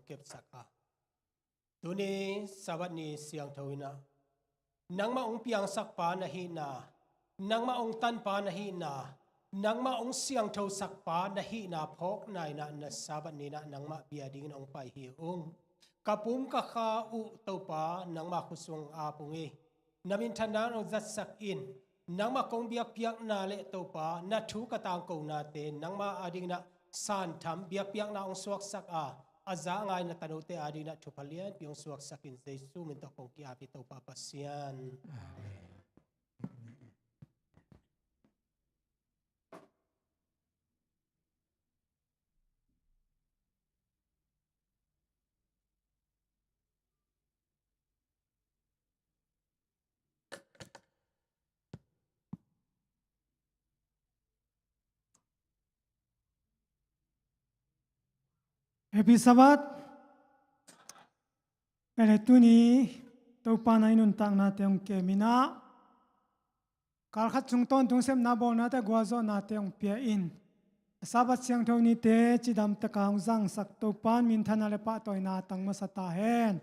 เก็บสักตัวนี้สวัสดีเสียงทวินะนังมาองเปียงสักปานะฮีนานังมาองตันปานะฮีนานังมาองเสียงทวสักปานะฮีนาพกนายนะสวัสดีนะนังมาเบียดิ้งองไปฮีองกะปุมกะขาอุตปานังมาขุสงอาปุงเอนามินทนานองจัดสักอินนังมากงเบียกเปียกนาเลตปานาทูกะตางกงนาเตนังมาอดิ้งนะสานทำเบียกเปียกนาองสวกสักอาจางายna tanu te adi na chupalian piong suak sakin Jesu minta kong kiapi tau papasian. Happy Sabbath. Pele tu ni tau panai nun tang na teong kemina. Kalkhat chungton tungsem na bol na te guazo na teong pia in. Sabbath siang thau ni te chidam te kaung zang sak tau pan min thana le pa toy na tang masata hen.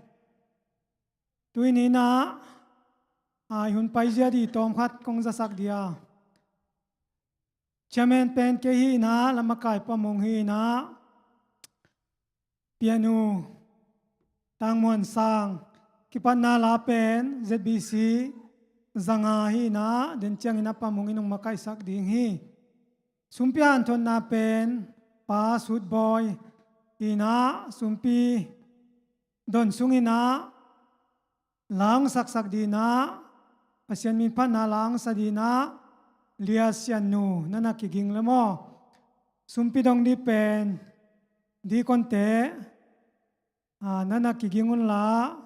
Tu ni na ai hun pai zia di tom khat kong za sak dia. Chamen pen ke hi na lamakai pamong hi na. Piano tang mon sang kipan na la pen ZBC zanga hi na den chiang ina pamong inong makai sak ding hi sumpian thon na pen pa sud boy ina sumpi don sungina lang sak sak dina pasien min pan na lang sadina liasian nu nana kiging lemo sumpi dong di pen di konte nana kigingun la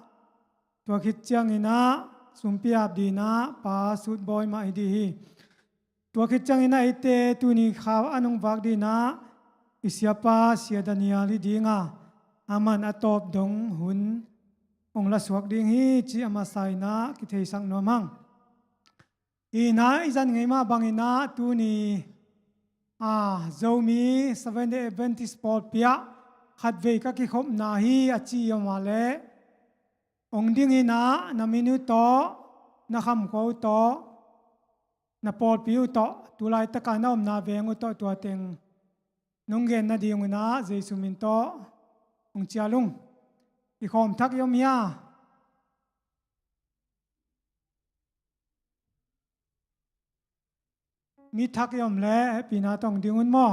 tua khit chiang ina sumpi abdi na pa sud boy ma idi hi tua khit chiang ina ite tu ni khaw anong wak di na isiapa sia daniali dinga aman atop dong hun ong la suak ding hi chi amasai na ki thei sang nomang ina izan ngai ma bangina tu ni zomi 7-day Adventist Paul pia khat ve ka ki khop na hi achi yamale ong ding ina na minu to na kham ko to na Paul piu to tulai ta ka na om na vengu to tua teng nonggen na diung na Jesu min to ong chialung i khom thak yom ya mi thak yom le pina tong dingun mo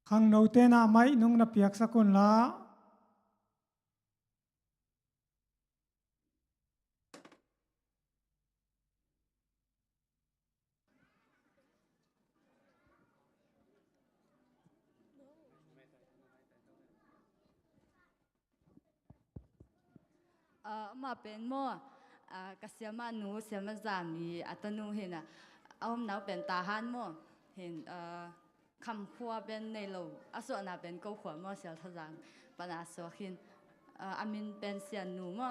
khang no te na mai nung na piak sakun laมาเป็นโม่กษยามาหนูเสียมาจามีอัตนูเห็นเอาหนาวเป็นตาหันโม่เห็นคำขัวเป็นในโลส่วนน่ะเป็นกู้ขวดโม่เสียทางปนาสวขินอามินเป็นเสียหนูโม่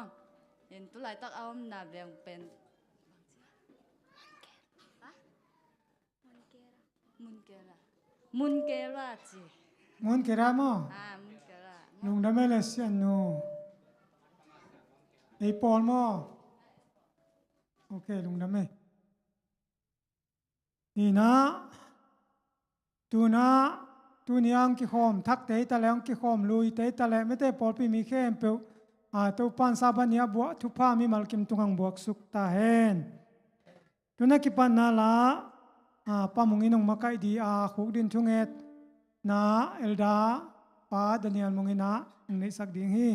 เห็นตุไลตักเอาหน้าแบงเป็นมุนเกล่าจี mon kera mo มุนเกล่า nung da mele sian no ei Paul mo okay lung da me ina tuna tuniang ki khom thak te ta leong ki khom lui te ta le mete Paul pi mi khem pe to pan saban ya bua thu pha mi malkim tungang buak suk ta hen tuna ki pan na la pamunginong makai di khuk din thunget na elda pa Daniel mungina nei sak ding hi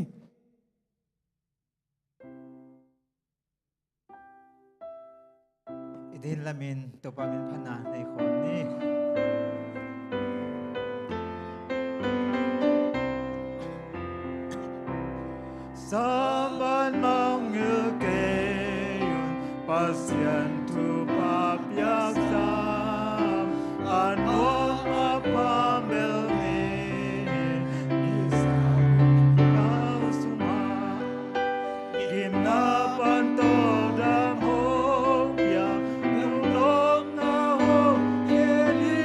idin lamin to pamin phana nei khon ni Saban mong ngư kê pasien tu papiak sam an mong apamel ni isang kau suma kim na panto dam hong pia nung long na hong keli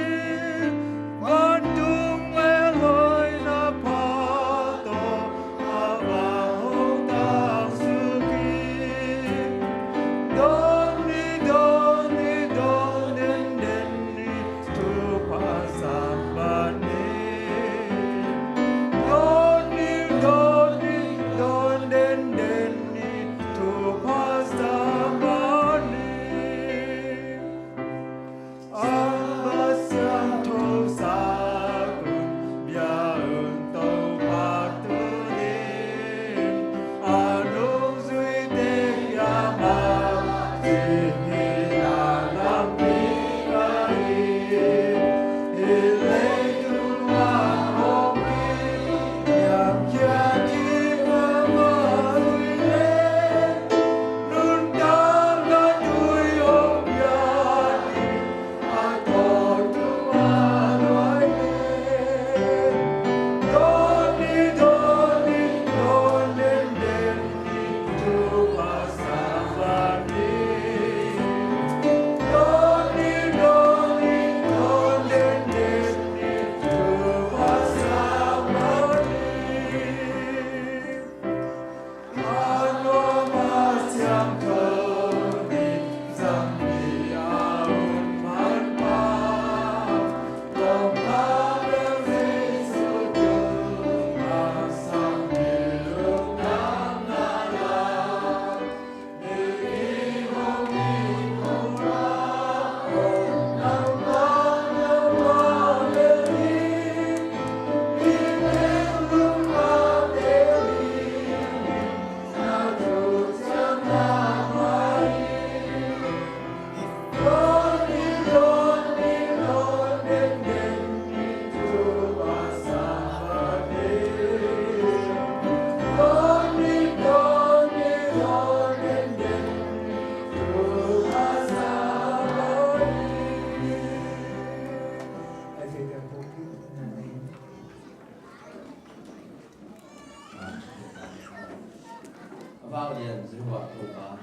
bao liền dưới quả tổ ba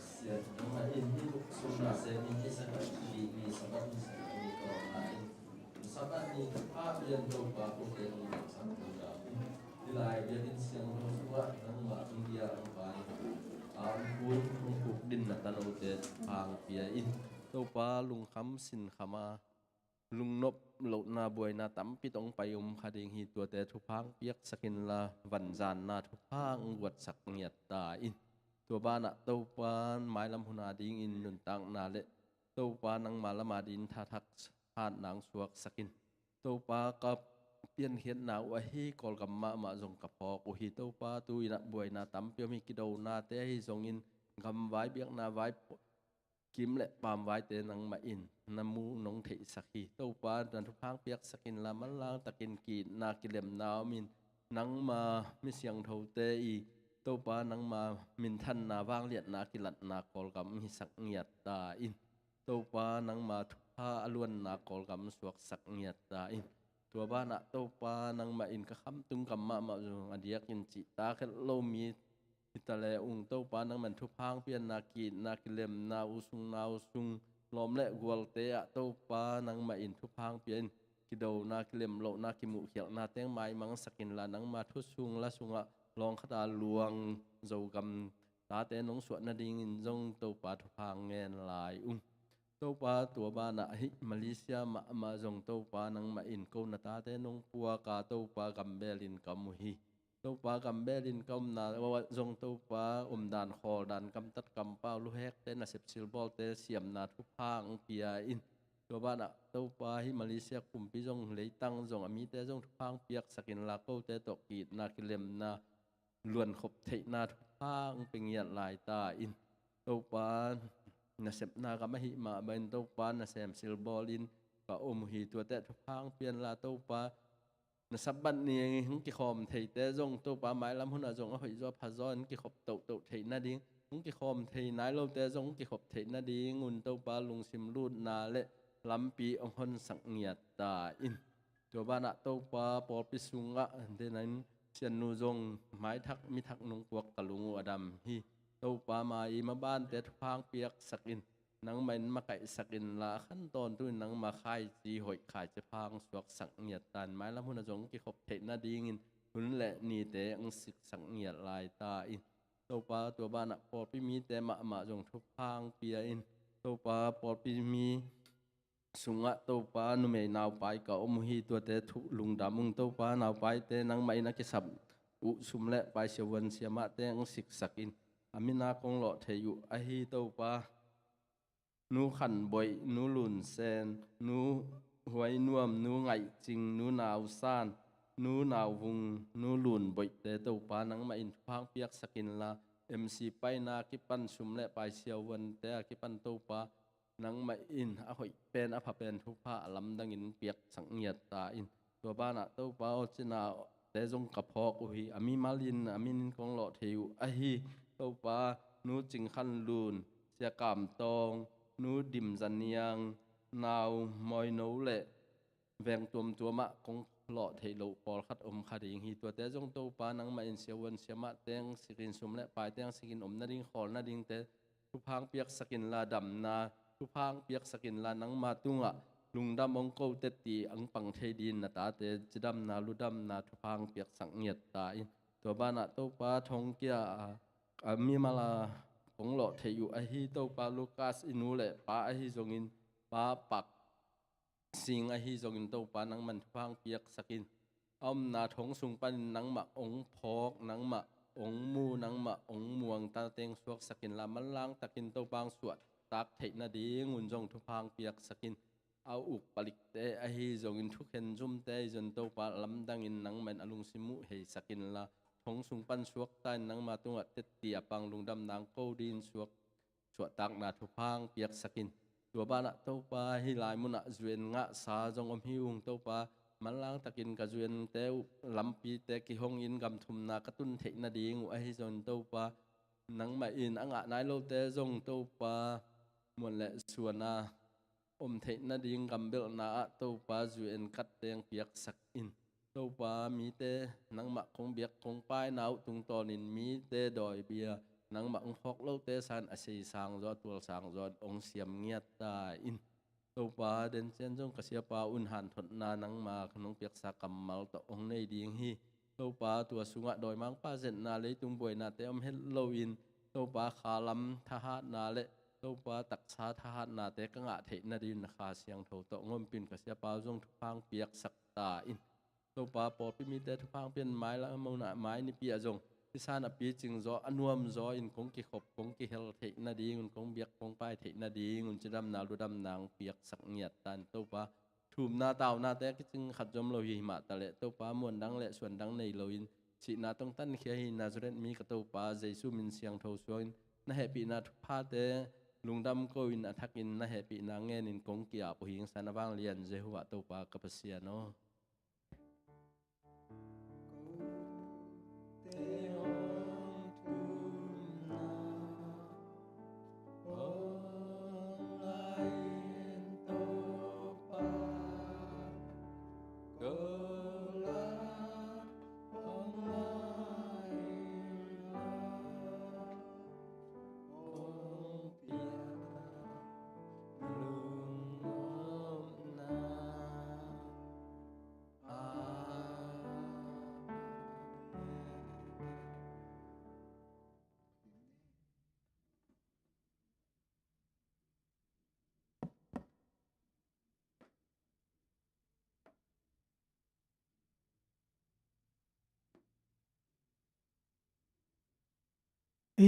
sẽ nó mà in đi lúc xuống là sẽ in cái sản phẩm vì sản phẩm sẽ bị còn lại sản phẩm đi ba liền tổ ba có thể làm được sản phẩm đó đi lại việc in xiang nó xuống nó mà India nó phải cuốn không cuộc đinh là ta đâu để hàng phía in tổ ba lùng khắm xin khama lung nop lo na buai na tam pi tong pai khading hi tua te thu phang piak sakin la van zan na thu phang wat sak nghiat ta in tua ba na to pan mai lam huna ding in nun tang na le to pa nang malama din tha thak han nang suak sakin to pa ka pian hian na wa hi kol kam ma jong ka pok u hi to pa tu ina buai na tam pi mi ki do na te hi zong in gam vai biak na vai kim lệ pam vai te nang ma in namu nong thei sakhi to pa dan thu phang piak sakin la man lang takin ki na kilem naw min nang ma mi siang tho te i to pa nang ma min than na wang liat na kilat na kol gam hi sak ngiat ta in to pa nang ma thu pha alun na kol gam suak sak ngiat ta in tua ba na to pa nang ma in ka kham tung kam ma jong adiak in chi ta khet lo mi itale to pa nang man thu phang pian na ki na kilem na usung lom le gwal te a to pa nang ma in thu phang pian ki do na kilem lo na ki mu khial na teng mai mang sakin la nang ma thu sung la sunga long khata luang zo gam ta te nong suat na ding in jong to pa thu phang ngen lai to pa tua ba na hi Malaysia ma jong to pa nang ma in ko na ta te nong puwa ka to pa gambelin kamu hi to pa gambelin kam na jong to pa dan khol dan kam tat kam pa lu hek te na sep sil bol te siam na thu phang pia in to ba na to pa hi Malaysia kum pi jong leitang jong ami te jong thu phang piak sakin la ko te to ki na kilem na luan khop thei na thu phang pingiat lai ta in to pa na sep na ka ma hi ma ben to pa na sem sil bol in ka hi tua te thu phang pian la to pa na saban ni hung ki khom thei te jong to pa mai lam hun a jong a hoi zo pha zon ki khop to thei na ding hung ki khom thei nai lo te jong ki khop thei na ding un to pa lung sim lut na le lam pi ong hon sang ngiat ta in to ba na to pa por pi sunga de nan sian nu jong mai thak mi thak nung puak kalung adam hi to pa mai ma ban te phang piak sakin nang main ma kai sakin la khan ton tu nang ma khai chi hoi khai che phang suak sang ngiat tan mai lam hun a jong ki khop the na ding in hun le ni te ang sik sang ngiat lai ta in to pa to ba na por pi mi te ma jong thu phang pia in to pa por pi mi sunga to pa nu me naw pai ka hi to te thu lung da mung to pa naw pai te nang mai na ki sab u sum le pai se wan siama te ang sik sakin amina kong lo theyu a hi to pa nu khăn bội nu lùn sen nu huay nuam nu ngại chinh nu nào san nu nào vùng nu lùn bội te tàu pa nang ma in phang piak sakin la MC pai na ki pan sum le pai siaw wan te ki pan tàu pa nang ma in a hoi pen a pha pen thu pha lam dang in piak sang ngiat ta in tua ba na tàu pa o china te jong ka phok u hi ami malin amin kong lo theu a hi tàu pa nu ching khăn lùn sia kam tong nu dim zaniang nào moi nấu lệ veng tuom tuoma kong lo thei lo por khat khading hi tua te jong to pa nang ma in sewan sema teng sikin sum le pai teng sikin na ding khol na ding te thu phang piak sakin la dam na thu phang piak sakin la nang ma tunga lungdam ong ko te ti ang pang thei din na ta te chidam na ludam na thu phang piak sang ngiat ta in tua ba na to pa thong kia mi mala kong lo theyu a hi to pa Lucas inu le pa a hi zong in pa pak sing a hi zong in to pa nang man phang piak sakin na thong sung pan nang ma ong phok nang ma ong mu nang ma ong muang ta teng suak sakin la man lang takin to pang suat tak thei na ding un jong thu phang piak sakin au uk palik te a hi zong in thu khen zum te zon to pa lam dang in nang man alung simu hei sakin la thong sung pan suak tan nang ma tunga te tia pang lungdam nang ko din suak suat tak na thu phang piak sakin tua ba na to pa hi lai mun a zuen nga sa jong hi ung to pa man lang takin ka zuen te lampi te ki hong in gam thum na ka tun thei na ding a hi zon to pa nang ma in anga nai lo te jong to pa mon le suana thei na ding gam bel na to pa zuen kat teng piak sakin ตัวป้ามีเตนังหมักคงเบียกคงป้ายหนาวตุงตอนินมีเตดอยเบียนังหมักฟอกเล่าเตสันอาศัยสางจอดตัวสางจอดองเสียมเงียดตาอินตัวป้าเดินเส้นจงกษีป้าอุนหันทนนานังมาขนมเปียกสากำมัลต่อองในดีงฮีตัวป้าตัวสุงะดอยมังป้าเจนนาเลยตุงบวยนาเตอมเฮลโลวินตัวป้าขาลำทหารนาเลตัวป้าตักษาทหารนาเตกังอาเทนาดินขาเสียงโถต่องมปินกษีป้าจงทุพังเปียกสักตาอินตัวป้าปอดพิมิเตทุพังเป็นไม้ละมงหน้าไม้นี่เปียจงที่สานปีจึงจออนุมจออินคงกิขบคงกิเฮลเทนาดีงุนคงเบียกคงป้ายเทนาดีงุนจะดำนาดูดำนางเปียกสักเงียดตันตัวป้าถูมนาเต่านาเตกจึงขัดจมโลหิมะตะเละตัวป้ามวนดังเละส่วนดังในโลอินสินาต้องตั้นเขียหินาจุเรนมีกระตัวป้าเจสุมินเสียงโทสวนนาเหปีนาทุพาเตลุงดำก็อินอัทักินนาเหปีนางเงินคงเกียปุหิงสานบางเลียนเจหัวตัวป้ากับเสียโน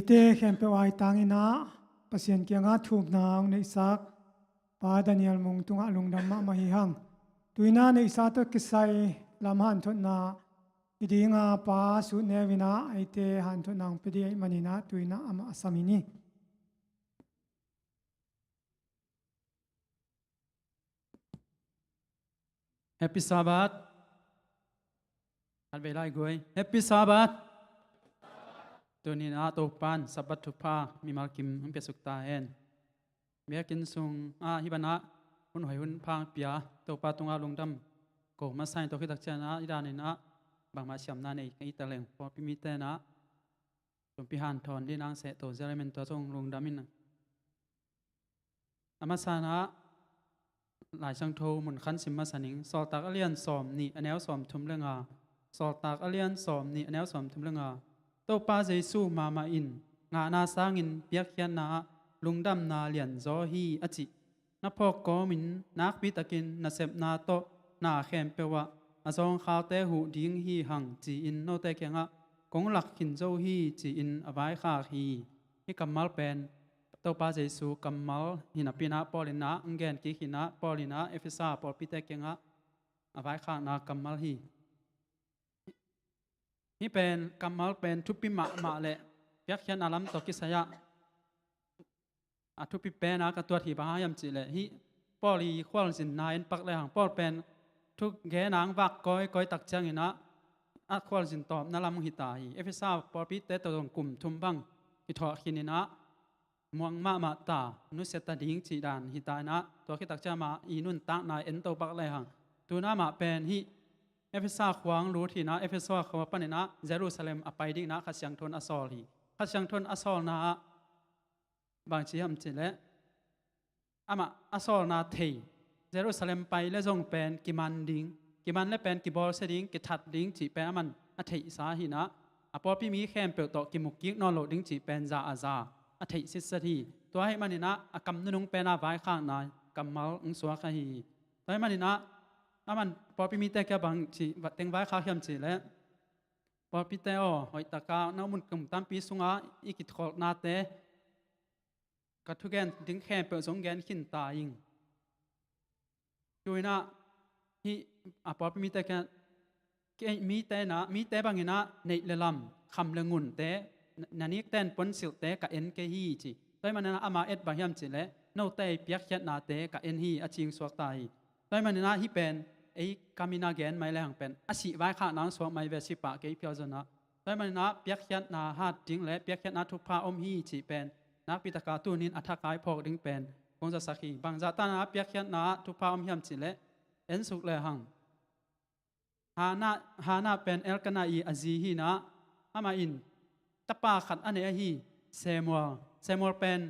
เตเข้มเปวายตังอินะปัสยันเกียงอาถูกนางในสักป้าดานิเอลมงตุงอาลุงดำมาหิหังตุยนาในสัตกิสัยลำหันทุนนาอิดีงาป้าสุเนวินาเตหันทุนางปดีมันินาตุยนาอามาสามินีHappy Sabbath อันเวลาอีกวย Happy Sabbath ตัวนี้นะตัวปานสับบัตทุพามีมากิมมันเป็นสุขตาเองเมียกินซุงฮิบันะหุ่นหอยหุ่นพางเปียตัวปาตรงอาลงดำโกมาใส่ตัวขึ้นตักเจนะอีดานนะบางมาเชื่อมนาในอีตะเลงพอพิมิเตนะตัวพิหารถอนที่นางเสตัวเจริญตัวทรงลงดำมินอามาสานะหลายช่างโทหมุนคันสิมมาสนิงสอตากอเลียนสอมนี่อันแนวสอมทุมเรื่องสอตากอเลียนสอมนี่อันแนวสอมทุมเรื่องตัวป้าเจสูมาอินงานาสางินเปียกยันนาลุงดำนาเลียนจอฮีอจินับพอกอมินนักบิตากินนัเซบนาโตนาแคมเปวะอาซองข้าวเตหูดิ้งฮีหังจีอินโนเตเกงะกงหลักขินโจฮีจีอินอบายขาฮีฮิกัมมัลเป็นตัวป้าเจสูกัมมัลหินาปินาปอลินาอังเกนกิหินาปอลินาเอฟิซาปอลปิเตเกงะอบายขานากัมมัลฮีนี่เป็นกรรมลเป็นทุบปิมาเละเปียกยันอาลัมตกิสยะทุบปิเป็นกับตัวที่บ้ายำจีเละฮิปอลีควอลสินนายปักเลยหังปอลเป็นทุกแกนางวักก้อยตักเจียงอินะควอลสินตอบนาลามุหิตาฮีเอฟิซาปอลปิเตตรงกลุ่มทุมบังฮิทอขินินะมวงมาตานุเสตดิ้งจีดานหิตานะตัวที่ตักเจียมาอีนุนตักนายเอ็นโตปักเลยหังตัวน้ามาเป็นฮิเอเฟซัสขวางรู้ที่นะเอเฟซัสขวางปนินะเยรูซาเล็มอไปดิ้งนะขัดยังทนอัสซอลีขัดยังทนอัสซอลนะบางทีทำจีเละอามาอัสซอลนะเทเยรูซาเล็มไปและจงเป็นกิมันดิ้งกิมันและเป็นกิบอลเสดิ้งกิทัดดิ้งจีเป็นมันอัฐิสาหินะอพอพี่มีแค่เปิดต่อกิมุกิกนอนโหลดิ้งจีเป็นซาอาซาอัฐิสิสถีตัวให้มันนะกำนุงเป็นอาไว้ข้างนายกำมัลอุสวะขยีตัวให้มันนะมันพอพิมิเตแกบางจีวัดเต็งไว้ข้าเข้มจีแล้วพอพิเตอหอยตะกาน้ำมันกำตามปีสุงาอีกิดขอนาเตกัดทุกแกนถึงแค่เปิดสงแกนขินตายิงด้วยนะที่พอพิมิเตแกมีเตนะมีเตบางนะในเลลำคำเลงุนเตนันนี้เต้นปนสิลเตกับเอ็นเกฮีจีได้มันนะอามาเอ็ดบางยามจีแล้วโนเตเปียกเขียนนาเตกับเอ็นฮีอาชิงสวกตายได้มันนะที่เป็นไอ้กามินาเกนไม่แรงเป็นอาศิไว้ข้างน้ำสวมไม่เวสิปะเกี่ยวเพียวจนะได้มันนะเปียกเขียนนาฮัดดิ้งและเปียกเขียนนาทุพาอมฮีจีเป็นนักปิตกาตูนินอัฐกายพอกดิ้งเป็นคงจะสักขีบางจัตนาเปียกเขียนนาทุพาอมยำจีและเอ็นสุกเลยหัง hana pen elkanai azi hi na ama in tapa khat ane hi Samuel pen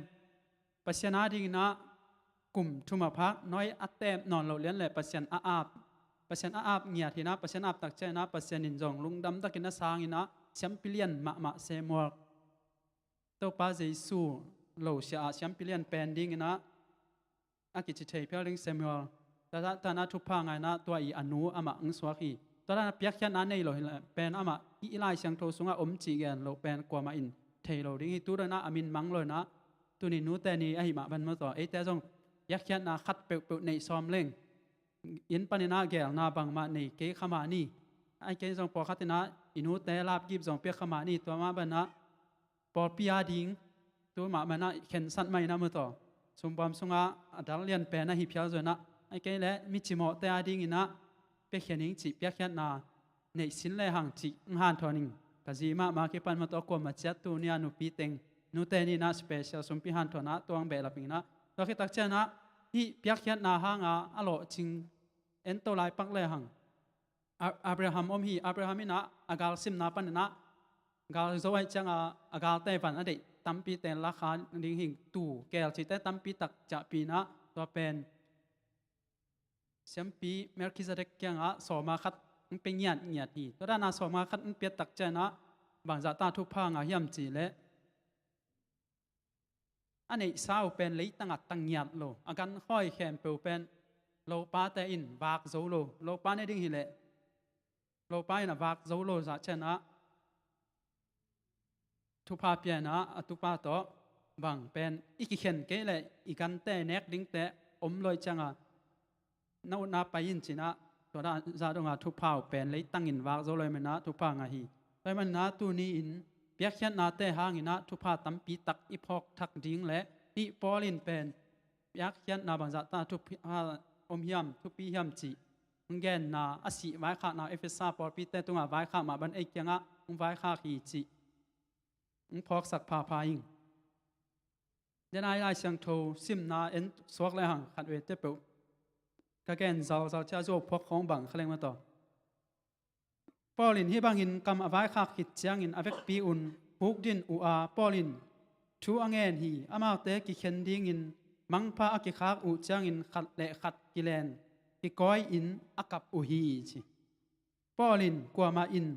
pasiana ding na kum thuma phak noi atem non lo lian le pasian aap ngia thina pasian aap tak chena pasian in jong lungdam takina sangina siam pilian ma Samuel to pa Jesu lo sia siam pilian pen ding na akichi thei phialing Samuel ta na thupa ngai na tua I anu ama ang swaki to na piak khan na nei lo pen ama I ilai siang tho sunga chi gen lo pen kwa ma in thei lo ding hi tu na amin mang lo na tu ni nu te ni a hi ma ban mo to e te jong yak khan na khat pe nei som leng in panina gel na bang ma nei ke khama ni ai ke jong po khatina inu te lap gip jong pe khama ni to ma ban na por pia ding tu ma na khen san mai na mo to sum bam sunga adal lian pe na hi phya zo na ai ke le mi chi mo te a ding ina pe khening chi pya khat na nei sin le hang chi han thoning ka ji ma ke pan ma to ko ma chat tu nia nu pi teng nu te ni na special sum pi han thona tong be la ping na to ke tak cha na hi pya khat na hanga alo ching en to lai pak le hang Abraham hi Abraham ina agal sim na pan na gal zo ai chang agal te van ade tampi ten la khan ding hing tu kel chi te tampi tak cha pi na to pen siam pi Melchizedek kyang so ma khat pe ngiat hi to da na so ma khat pe tak cha na bang za ta thu pha nga hiam chi le anei sao pen lei tangat tangiat lo agan khoi khem pe pen lo pa te in wak zo lo pa ne ding hi le lo pa ina wak zo lo za chana thu pa pia na atu pa to bang pen iki khen ke le ikan te nek ding te loi changa nau na pa in china to da za dong thu pa pen lei tangin wak zo loi me na thu pa nga hi pai man na tu ni in pia khan na te hang ina thu pa tam pi tak I phok thak ding le hi polin pen pia khan na bang za ta thu pa hiam thu pi hiam chi ngen na asi vai kha na efesa por pi te tunga vai kha ma ban e kyanga vai kha hi chi phok sak pha ing den ai lai siang tho sim na en swak le hang khat we te pe ka gen zao cha zo phok khong bang khaleng ma to Paulin hi bangin kam avai khak hit chiang in avek pi un puk din u a Paulin thu angen hi amau te ki khen ding in mangpha aki khak u chiang in khat le khat kilen ki koi in akap u hi chi Paulin kwa ma in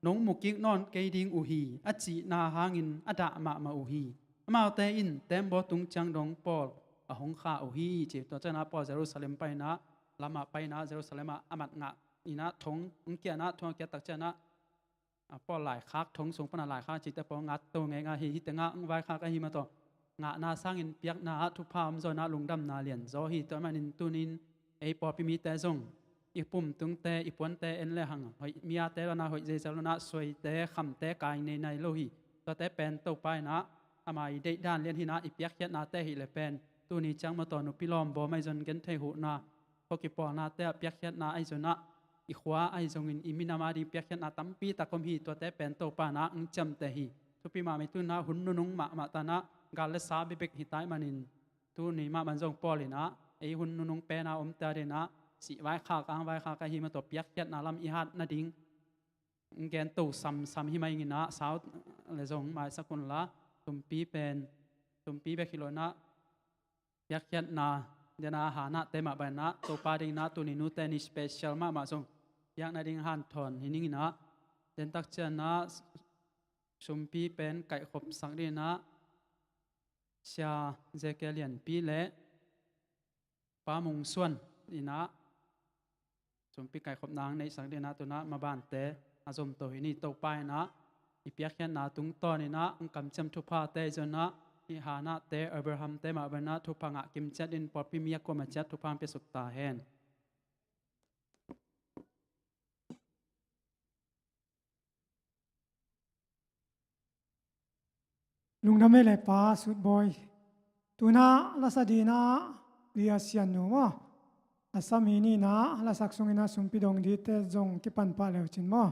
nong mukik non ke ding u hi achi na hangin ada ma u hi amau te in tembo tung chang dong Paul a hong kha u hi chi to chana Paul Jerusalem pai na lama pai na Jerusalem amat nga ina thong kia na thong kia tak chana Paul lai khak thong sung pana lai kha chi te po ngat to nga hi te nga vai kha ka hi ma to nga na sang in piak na thu pham zo na lungdam na lian zo hi to manin tunin ei po pi mi te zong I pum tung te I pon te en le hang hoi mia te na hoi je zalo na soi te kham te kai nei nai lo hi to te pen to pai na amai de dan lian hi na I piak hiat na te hi le pen tu ni chang ma to nu pilom bo mai zon gen the hu na ko ki po na te piak hiat na ai zona I khwa ai zong in imina ma di piak hiat na tampi ta kom hi to te pen to pa na ng cham te hi tu pi ma mi tu na hun nu nung ma ta na gal le sa bi bek hi tai manin tu ni ma man zong polina ei hun nu nung pe na ta de na si vai kha kang vai kha ka hi ma to piak hiat na lam I hat na ding gen to sam hi mai ngina sao le zong mai sakun la tumpi be khilona piak hiat na jana ha na te ma ba na to pa ding na tu ni nu te ni special ma zong yak na ding han thon hi ning na den tak chen na sumpi pen kai khop sang ri na sia Zekelian pi le pa mung suan ina sumpi kai khop nang nei sang ri na tu na ma ban te azom to hi ni to pai na I piak hian na tung to ni na ang kam cham thu pha te zo na I ha na te Abraham te ma ba na thu pa nga kim chat in por pi mia ko ma chat thu pam pe suk ta hen lungdame le pa sut boy tuna lasadina ria sian no mo asamini na lasaksungina sumpidong di te zong kipan pa le chin mo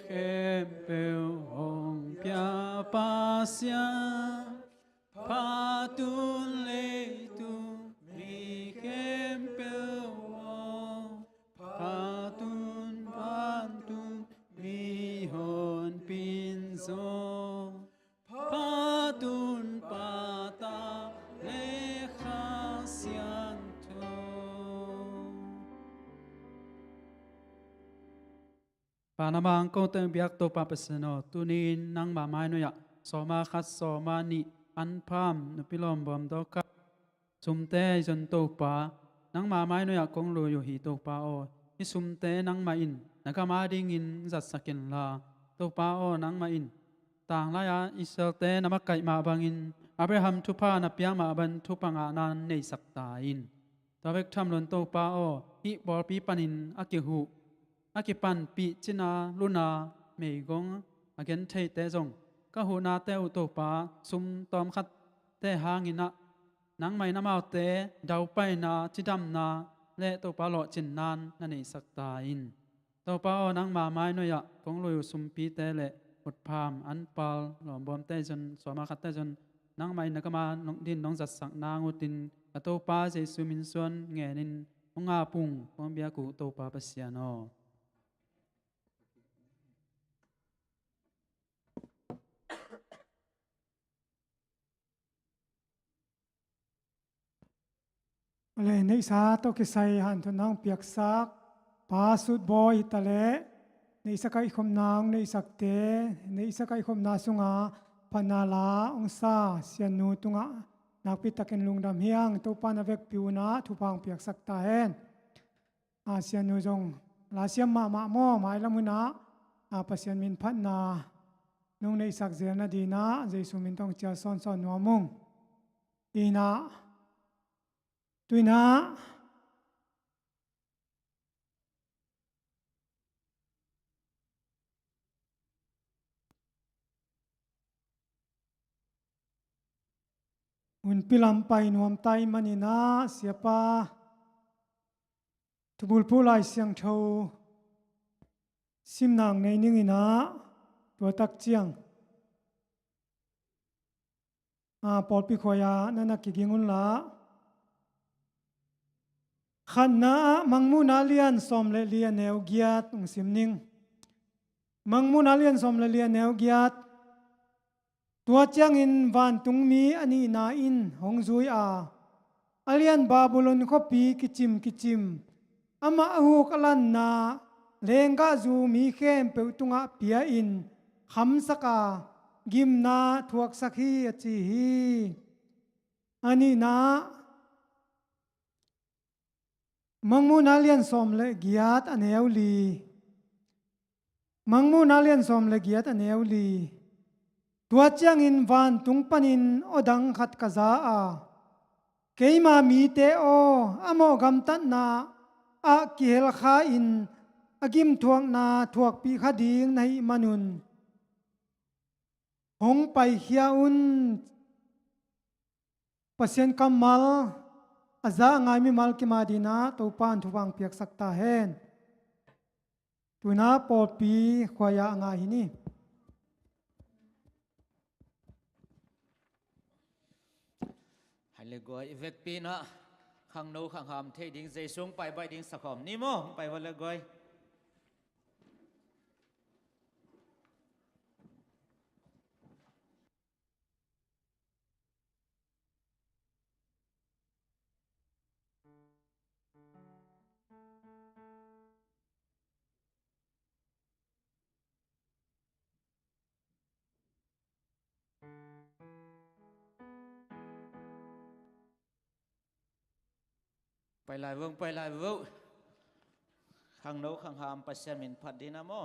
khem bêu hồng pia pa sia pa tun le tu mi khem bêu pa tun pan tun mi hon pin zo pa tun pa ta le kha sian tu Panamang ko teng biak to papaseno tunin nang mamay no ya soma khat soma ni anpam no pilom bom do ka sumte jon to pa nang mamay no ya kong lo yo hi to pa o hi sumte nang ma in nakama ding in zat sakin la to pa o nang ma in tang la ya iselte namakai ma bangin Abraham tu pa na piang ma ban tu panga nan nei sak ta in tawek tham lon to pa o hi bor pi panin akihu Akipan pi china luna mei gong again thei te zong ka hu na te u to pa sum tom khat te hangina nang mai na mau te dau pai na chidam na le to pa lo chin nan na nei sak ta in to pa o nang ma mai no ya kong lo yu sum pi te le ut pham an pal lom bom te jon so ma khat te jon nang mai na ka ma nong din nong zat sak na ngutin ka to pa je sumin suan nge nin nga pung pom bia ku to pa pasiano le nei sa to ki sai han to nang piak sak pa sut boy tale nei sa kai khom nang nei sak te nei sa kai khom na sunga panala ong sa sian nu tunga nak pi takin lungdam hiang to pa na vek piuna thu pang piak sak ta hen a sian nu jong la siam ma mo mai lamuna a pasian min phat na nung nei sak zel na dina jesu min tong cha son son no mong ina tuina un pilam pai nuam tai manina siapa tubul pulai siang tho simnang nei ningina tua tak chiang a polpi khoya nana kigingun la khanna mangmuna lian som le lian neu giat ung simning mangmuna lian som le lian neu giat tua chiang in van tung mi ani na in hong zui a alian babylon khopi kichim ama ahu kalan na lenga zu mi khem peutunga pia in kham saka gimna thuak sakhi achi hi ani na mangmu nalian som le giat aneuli mangmu nalian som le giat aneuli tua chiang in van tung panin odang khat kaza a keima mi te o amo gam tat na a kiel kha in agim thuak na thuak pi khading nai manun hong pai hiaun pasien kamal aza ngai mi mal ki madina to pan thuwang piak sakta hen tuna popi khoya nga hini hai le goi vek pina khang no khang ham thei ding zai sung pai bai ding sakhom ni mo pai wala goi pai lai vung khang no khang ham pasien min phat dina mo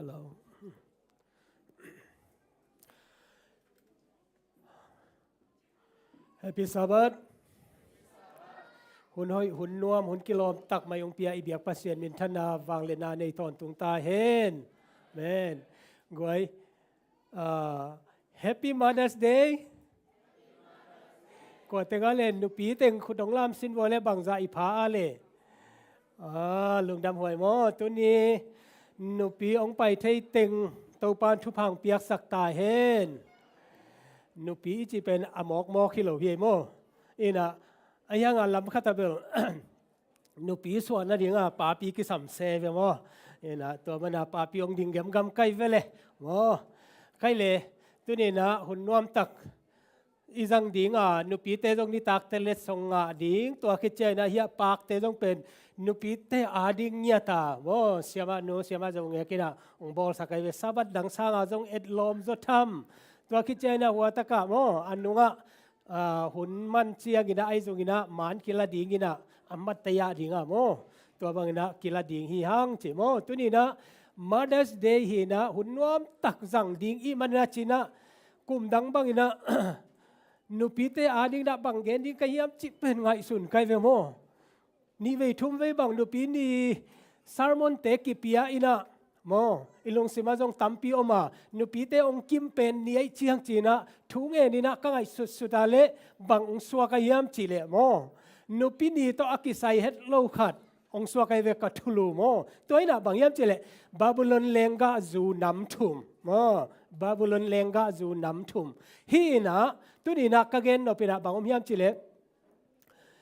Hello. Happy Sabbath. หุ่นห้อยหุ่นนวมหุ่นกิโลมตักมายงเปียอีเบียกปัสเซียนมินทนาวางเลนาในตอนตุงตาเห็นเมนกวยHappy Mother's Day กว่าแต่งเล่นนุปีเต็งคุณดงลามสินวอลและบังซาอิพาอาเลลุงดำหวยมอตัวนี้นุปีองไปไทยเต็งเตาปานทุพังเปียกสักตาเห็นนุปีจีเป็นอมอกมอคิโลเพียโมอินะอายังลำคัตเบลนุปีส่วนนั่นเองป้าปีกิสัมเซเวมออินะตัวมันป้าปีองดิ่งเกมกำไกเวเลมอไกเลตัวนี้นะหุ่นนวมตักอีจังดิ่งนุปีเตจงนิตักเตเลสงดิ่งตัวคิดเจนะเฮียปากเตจงเป็นนุปีเตอาดิ่งเนียตาโมเสียมาโนเสียมาจงเงกินะองบอลสักไอเวสาบัดดังสางจงเอ็ดลมจดทำตัวคิดเจนะหัวตะกะโมอันนุงหุ่นมันเชียกินะไอจงกินะมันกิลาดิ่งกินะอัมมัตยาดิ่งโมตัวบางนะกิลาดิ่งฮีฮังจิโมตัวนี้นะ Mother's Day hi na hun nuam tak zang ding i mana china kum dang bang ina nupi te ading da bang gen ding kayam chi pen ngai sun kai ve mo ni ve thum ve bang nupi ni sermon te ki pia ina mo ilung sima jong tampi oma nupi te ong kim pen ni ai chiang china thung e ni na ka ngai su su da le bang ong suwa kayam chi le mo nupi ni to akisai het lo khat ong suwa kai ve ka thulu mo toina bang yam chi le Babylon lenga zu nam thum mo Babylon lenga zu nam thum hi na tu ni na ka gen no pina bang om yam chi le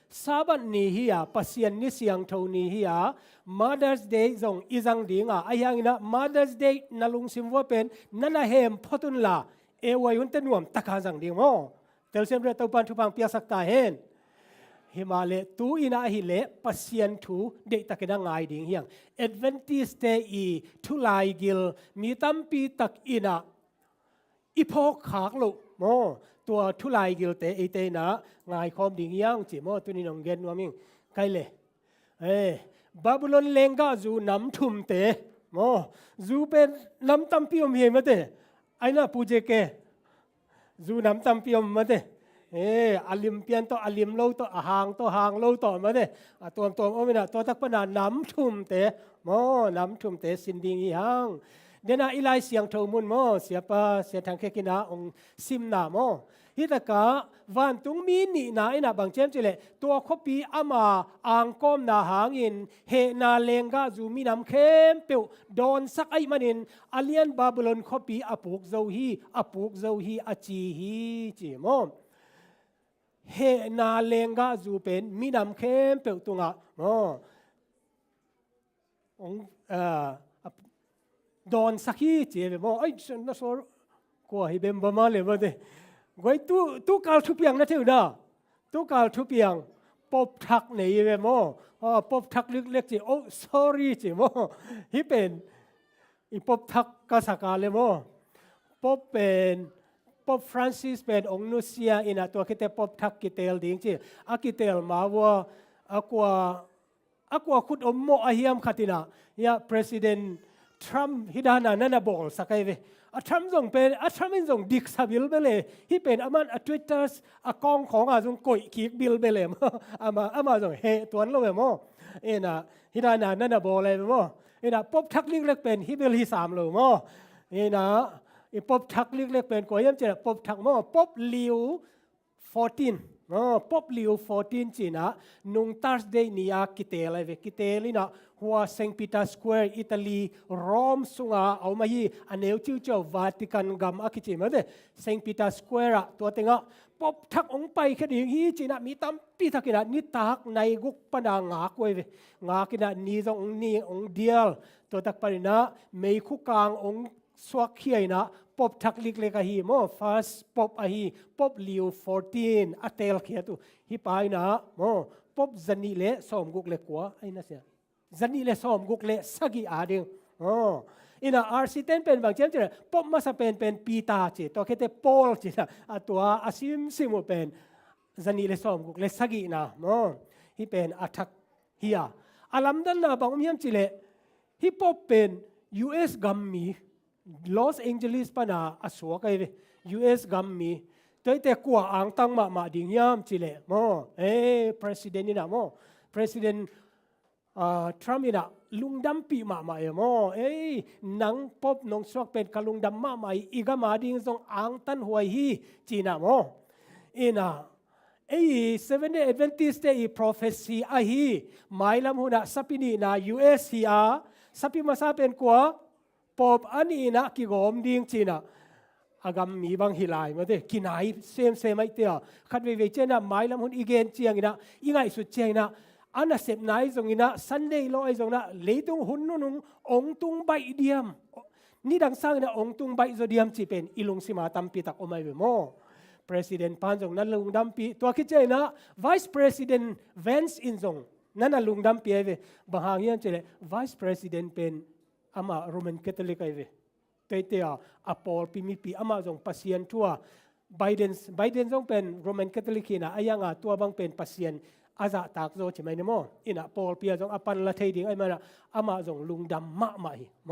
Sabat ni hiya pasien ni siang tho ni hiya Mother's Day zong izang dinga ayang ina Mother's Day nalung simwa pen nana hem photun la e wayun tenuam taka jang ding mo tel sem re topan thu pang pia sakta hen himale tu ina hi le pasien thu de takena ngai ding hiang Adventist Day i thu lai gil mi tampi tak ina iphok khak lo moตัวทุลายกิลเตไอเตนะงายคอมดิ่งยังจิโมตุนี่นองเกนว่ามิงไกเลยบาบิลอนเลงกาจูน้ำทุ่มเตโมจูเป็นน้ำตั้มพิมเฮมาเตไอน่าปูเจเกจูน้ำตั้มพิมมาเตอาลิมเปียนต่ออาลิมโลต่อหางต่อหางโลต่อมาเตตัวโอ้ไม่นะตัวตักปนาน้ำทุ่มเตโมน้ำทุ่มเตสินดิ่งยังเดน่าอีไลเสียงโทมุนโมเสียปะเสียทางแค่กินาองซิมนาโมฮิตกะวันตุงมีนี่นาอินาบางเจมจิเลตัวคบีอามาอ่างก้มนาหางอินเฮนาเลงกาจูมีน้ำเข้มเปียวโดนสักไอมันอินอาเลียนบาบิลอนคบีอปุกเจ้าฮีอปุกเจ้าฮีอจีฮีจิโมเฮนาเลงกาจูเป็นมีน้ำเข้มเปียวตุงะโมองโดนสักฮีเจี๋ยโมไอ้ฉันน่าสนกว่าให้เบมบามาเลยมาเดไว้ตู้กาลทุบยังนะเท่าน่ะตู้กาลทุบยังปบทักไหนเวโมปบทักเล็กๆจีโอ้ sorry จีโมฮิเป็นอีปบทักกาสกาเลยโมปบเป็นปบฟรานซิสเป็นองค์นุเซียอินะตัวคิดแต่ปบทักกิเตลดิ้งจีอากิเตลมาว่าอากว่าคุดอมโมอาเฮียมขัดินะยา president ทรัมป์ฮิดานานั่นน่ะบอกสักไงเวทรัมป์ส่งเป็นทรัมป์ส่งดิกซาบิลไปเลยที่เป็นอามันทวิตเตอร์กองของส่งกดขีกบิลไปเลยอามาส่งเฮตัวนั้นเลยมั้งน่ะฮิดานานั่นน่ะบอกเลยมั้งน่ะป๊อบทักลิกเล็กเป็นฮิบิลที่3เลยมั้งน่ะป๊อบทักลิกเล็กเป็นกว่ายังจะป๊อบทักมั้งป๊อบลิว14ป๊อบลิว14จีน่ะนุ่งทัร์สเดย์นี่กิเตลเลยกิเตลีน่ะหัวเซนต์ปีเตอร์สแควร์อิตาลีโรมสุงเอามาฮีอันเอวจิ้วเจ้าวาติกันกัมอากิจิมาเดเซนต์ปีเตอร์สแควร์ตัวเต็งป๊อบทักองไปแค่เดียวฮีจีน่ะมีตั้มปีทักกินะนิทักในกุกปนางากเว้ยงากินะนี่จงนี่องเดียลตัวตักปรินะไม่คุกกางองสวกเขียนะป๊อบทักลิกเล็กฮีโมฟาสป๊อบฮีป๊อบลิว14อัตเตลเขียตุฮีไปนะโมป๊อบจันนี่เละสอมกุกเล็กกว่าไอ้นั่นเสียจันนี่เละสอมกุกเละสักกี่อาดิงอินะอาร์ซีเทนเป็นบางเช่นจีป๊อบมาสเป็นปีตาจีตัวแค่แต่ปอลจีนะตัวอาซิมซิมเป็นจันนี่เละสอมกุกเละสักกี่นะฮีเป็นอัทักฮียอาลัมดันนะบางอย่างจีเละฮีป๊อบเป็น U.S. กัมมีลอสแองเจลิสปนาอสวกไอเว U.S. กัมมีตัวแต่กัวอ่างตั้งมาดิ่งยามจิเลpresident นี่นะpresident ทรัมป์นี่นะลุงดำปีมานังพบนงสวกเป็นกลุงดำมาอีกมาดิ่งทรงอ่างตันหวยฮีจีนะนะSeventh Day Adventist Day prophecy ฮีหมายลำหุนะสัพนี่นะ U.S. ฮีสัพมาซาเป็นกัวปอบอันนี้นะกิโกมดิ้งจีน่ะอากามีบางฮิลายมาเด้กินไหนเซมไม่เตียขัดเวเจนะหมายลำหุ่นอีเกนเจียงนะอีไงสุดเจียงนะอันน่ะเสพไหนตรงนี้นะซันเดย์ลอยตรงนั้นเลยตรงหุ่นนุ่งองตุงใบเดียมนี่ดังสร้างนะองตุงใบโซเดียมจีเป็นอิลุงสิมาตัมปีตักออกมาเวโม President ปานตรงนั้นลุงดำปีตัวคิดเจนะ Vice President Vance อินตรงนั่นน่ะลุงดำปีเวบางอย่างเจเลย Vice President เป็นอามาโรมันคาทอลิกไอเวเตะอปอลปีมีปีอามาจงปัสเซียนทั่วไบเดนจงเป็นโรมันคาทอลิกนะอายังตัวบางเป็นปัสเซียน อาจะตากโจใช่ไหมเนี่ยโมอินะปอลเปียจงอปันละเทดิงไอ้มันอะอามาจงลุงดำมะมาหิโม